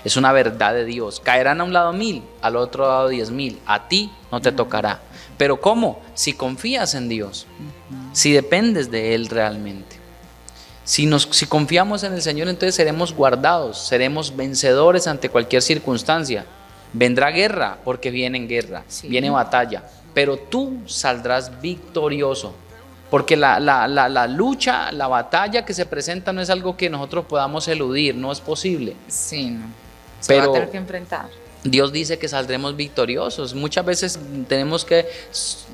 es una verdad de Dios. Caerán a un lado 1000, al otro lado 10,000. A ti no te tocará. ¿Pero cómo? Si confías en Dios, si dependes de Él realmente. Si confiamos en el Señor, entonces seremos guardados, seremos vencedores ante cualquier circunstancia. Vendrá guerra, porque viene guerra, Sí. viene batalla, pero tú saldrás victorioso, porque la lucha, la batalla que se presenta no es algo que nosotros podamos eludir, no es posible. Sí, no. Se va Pero a tener que enfrentar. Dios dice que saldremos victoriosos. Muchas veces tenemos que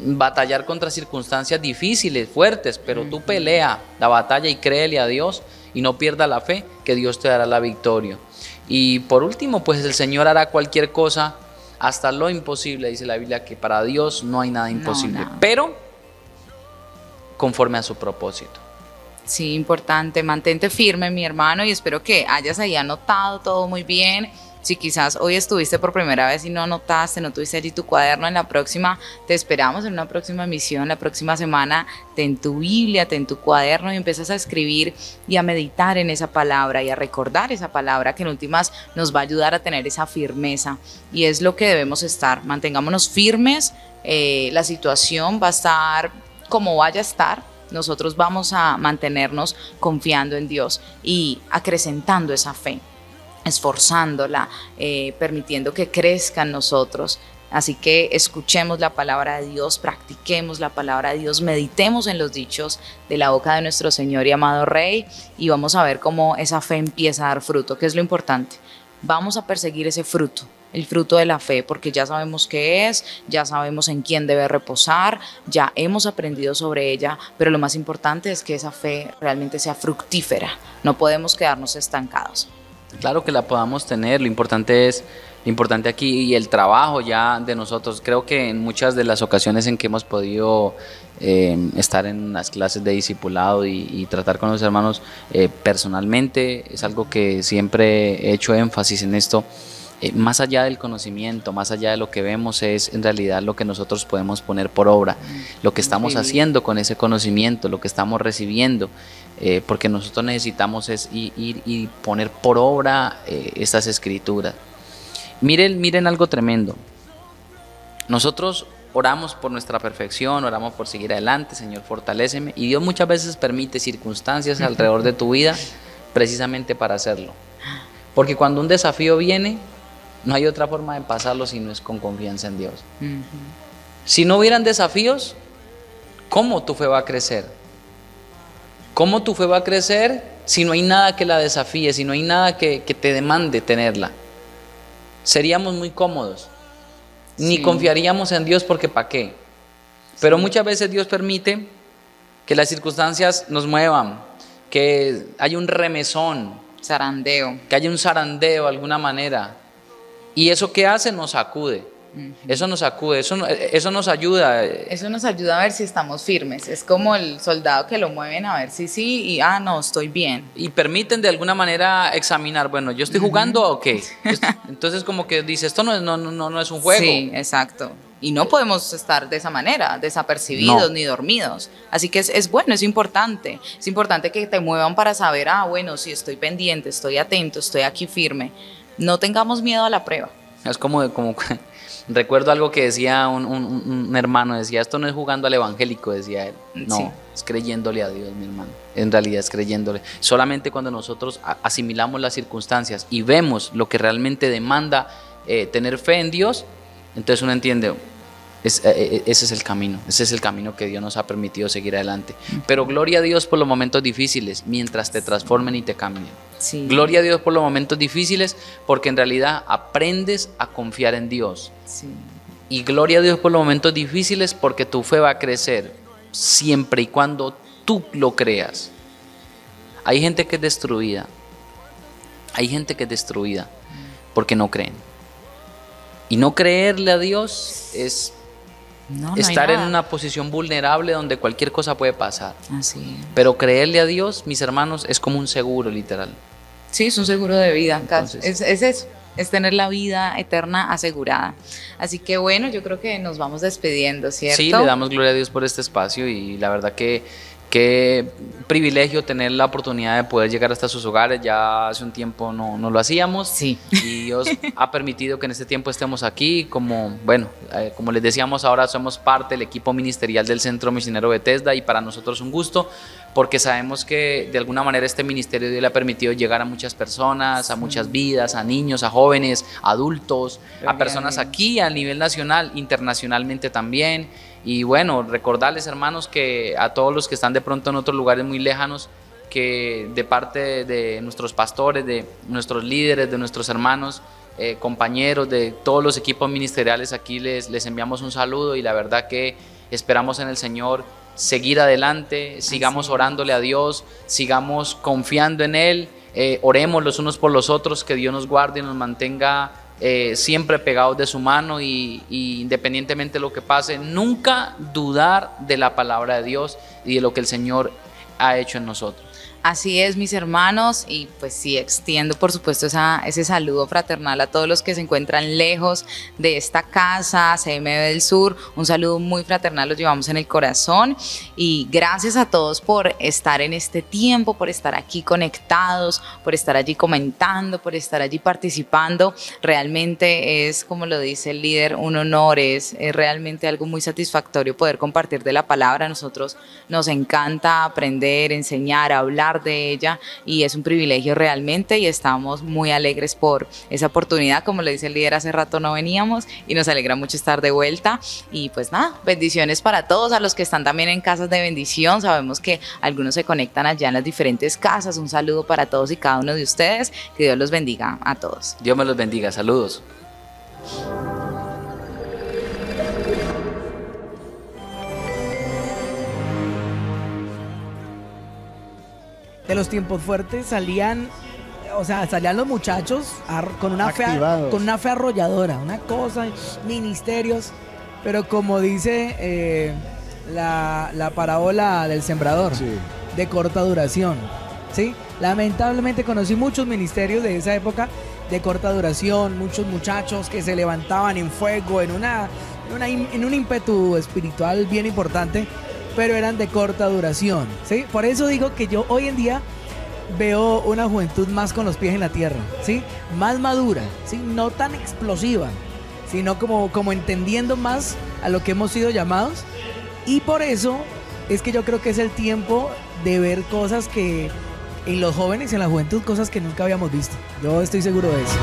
batallar contra circunstancias difíciles, fuertes, pero tú pelea la batalla y créele a Dios y no pierda la fe, que Dios te dará la victoria. Y por último, pues el Señor hará cualquier cosa, hasta lo imposible, dice la Biblia, que para Dios no hay nada imposible, nada. pero conforme a su propósito. Sí, importante, mantente firme, mi hermano, y espero que hayas ahí anotado todo muy bien. Si quizás hoy estuviste por primera vez y no anotaste, no tuviste allí tu cuaderno, en la próxima te esperamos en una próxima emisión, la próxima semana ten tu Biblia, ten tu cuaderno y empiezas a escribir y a meditar en esa palabra y a recordar esa palabra que en últimas nos va a ayudar a tener esa firmeza, y es lo que debemos estar. Mantengámonos firmes, la situación va a estar como vaya a estar. Nosotros vamos a mantenernos confiando en Dios y acrecentando esa fe, esforzándola, permitiendo que crezca en nosotros. Así que escuchemos la palabra de Dios, practiquemos la palabra de Dios, meditemos en los dichos de la boca de nuestro Señor y amado Rey, y vamos a ver cómo esa fe empieza a dar fruto, que es lo importante. Vamos a perseguir ese fruto, el fruto de la fe, porque ya sabemos qué es, ya sabemos en quién debe reposar, ya hemos aprendido sobre ella, pero lo más importante es que esa fe realmente sea fructífera. No podemos quedarnos estancados. Claro que la podamos tener, lo importante aquí y el trabajo ya de nosotros. Creo que en muchas de las ocasiones en que hemos podido estar en las clases de discipulado y tratar con los hermanos personalmente, es algo que siempre he hecho énfasis en esto. Más allá del conocimiento, más allá de lo que vemos, es en realidad lo que nosotros podemos poner por obra, lo que estamos haciendo con ese conocimiento, lo que estamos recibiendo, porque nosotros necesitamos es ir y poner por obra estas escrituras. Miren algo tremendo. Nosotros oramos por nuestra perfección, oramos por seguir adelante, Señor, fortaléceme, y Dios muchas veces permite circunstancias alrededor de tu vida precisamente para hacerlo, porque cuando un desafío viene, no hay otra forma de pasarlo si no es con confianza en Dios. Si no hubieran desafíos, ¿cómo tu fe va a crecer? ¿Cómo tu fe va a crecer si no hay nada que la desafíe, si no hay nada que te demande tenerla? Seríamos muy cómodos, ni confiaríamos en Dios, porque ¿para qué? Pero muchas veces Dios permite que las circunstancias nos muevan, que haya un remesón, Zarandeo. que haya un zarandeo de alguna manera. ¿Y eso qué hace? Nos sacude. Eso nos sacude, eso nos ayuda. Eso nos ayuda a ver si estamos firmes. Es como el soldado que lo mueven a ver si sí y no, estoy bien. Y permiten de alguna manera examinar, bueno, ¿yo estoy jugando o qué? Entonces como que dice, esto no es un juego. Sí, exacto. Y no podemos estar de esa manera, desapercibidos ni dormidos. Así que es bueno, es importante. Es importante que te muevan para saber, bueno, sí, estoy pendiente, estoy atento, estoy aquí firme. No tengamos miedo a la prueba. Es como recuerdo algo que decía un hermano, decía, esto no es jugando al evangélico, decía él. No, sí. Es creyéndole a Dios, mi hermano. En realidad es creyéndole. Solamente cuando nosotros asimilamos las circunstancias y vemos lo que realmente demanda tener fe en Dios, entonces uno entiende, ese es el camino que Dios nos ha permitido seguir adelante. Pero gloria a Dios por los momentos difíciles, mientras te transformen y te cambien. Sí. Gloria a Dios por los momentos difíciles, porque en realidad aprendes a confiar en Dios. Sí. Y gloria a Dios por los momentos difíciles, porque tu fe va a crecer siempre y cuando tú lo creas. Hay gente que es destruida. Porque no creen. Y no creerle a Dios es estar en una posición vulnerable donde cualquier cosa puede pasar. Así es. Pero creerle a Dios, mis hermanos, es como un seguro, literal. Sí, es un seguro de vida. Entonces, es eso, es tener la vida eterna asegurada. Así que bueno, yo creo que nos vamos despidiendo, ¿cierto? Sí, le damos gloria a Dios por este espacio y la verdad que qué privilegio tener la oportunidad de poder llegar hasta sus hogares. Ya hace un tiempo no lo hacíamos. Sí. Y Dios ha permitido que en este tiempo estemos aquí. Como les decíamos, ahora somos parte del equipo ministerial del Centro Misionero Bethesda y para nosotros es un gusto porque sabemos que de alguna manera este ministerio Dios le ha permitido llegar a muchas personas, a muchas vidas, a niños, a jóvenes, a adultos, a personas aquí a nivel nacional, internacionalmente también. Y bueno, recordarles, hermanos, que a todos los que están de pronto en otros lugares muy lejanos, que de parte de nuestros pastores, de nuestros líderes, de nuestros hermanos, compañeros, de todos los equipos ministeriales, aquí les enviamos un saludo y la verdad que esperamos en el Señor seguir adelante, sigamos orándole a Dios, sigamos confiando en Él, oremos los unos por los otros, que Dios nos guarde y nos mantenga siempre pegados de su mano y independientemente de lo que pase, nunca dudar de la palabra de Dios y de lo que el Señor ha hecho en nosotros. Así es, mis hermanos, y pues sí, extiendo por supuesto ese saludo fraternal a todos los que se encuentran lejos de esta casa, CMB del Sur, un saludo muy fraternal, los llevamos en el corazón y gracias a todos por estar en este tiempo, por estar aquí conectados, por estar allí comentando, por estar allí participando. Realmente es, como lo dice el líder, un honor, es realmente algo muy satisfactorio poder compartir de la palabra. A nosotros nos encanta aprender, enseñar, hablar de ella y es un privilegio realmente y estamos muy alegres por esa oportunidad. Como le dice el líder, hace rato no veníamos y nos alegra mucho estar de vuelta y pues nada, bendiciones para todos, a los que están también en casas de bendición, sabemos que algunos se conectan allá en las diferentes casas. Un saludo para todos y cada uno de ustedes, que Dios los bendiga a todos. Dios me los bendiga, saludos. De los tiempos fuertes salían los muchachos con una fe arrolladora, una cosa, ministerios, pero como dice la parábola del sembrador, sí, de corta duración, ¿sí? Lamentablemente conocí muchos ministerios de esa época de corta duración, muchos muchachos que se levantaban en fuego, en un ímpetu espiritual bien importante, pero eran de corta duración, ¿sí? Por eso digo que yo hoy en día veo una juventud más con los pies en la tierra, ¿sí? Más madura, ¿sí? No tan explosiva, sino como entendiendo más a lo que hemos sido llamados. Y por eso es que yo creo que es el tiempo de ver cosas que en los jóvenes y en la juventud, cosas que nunca habíamos visto. Yo estoy seguro de eso.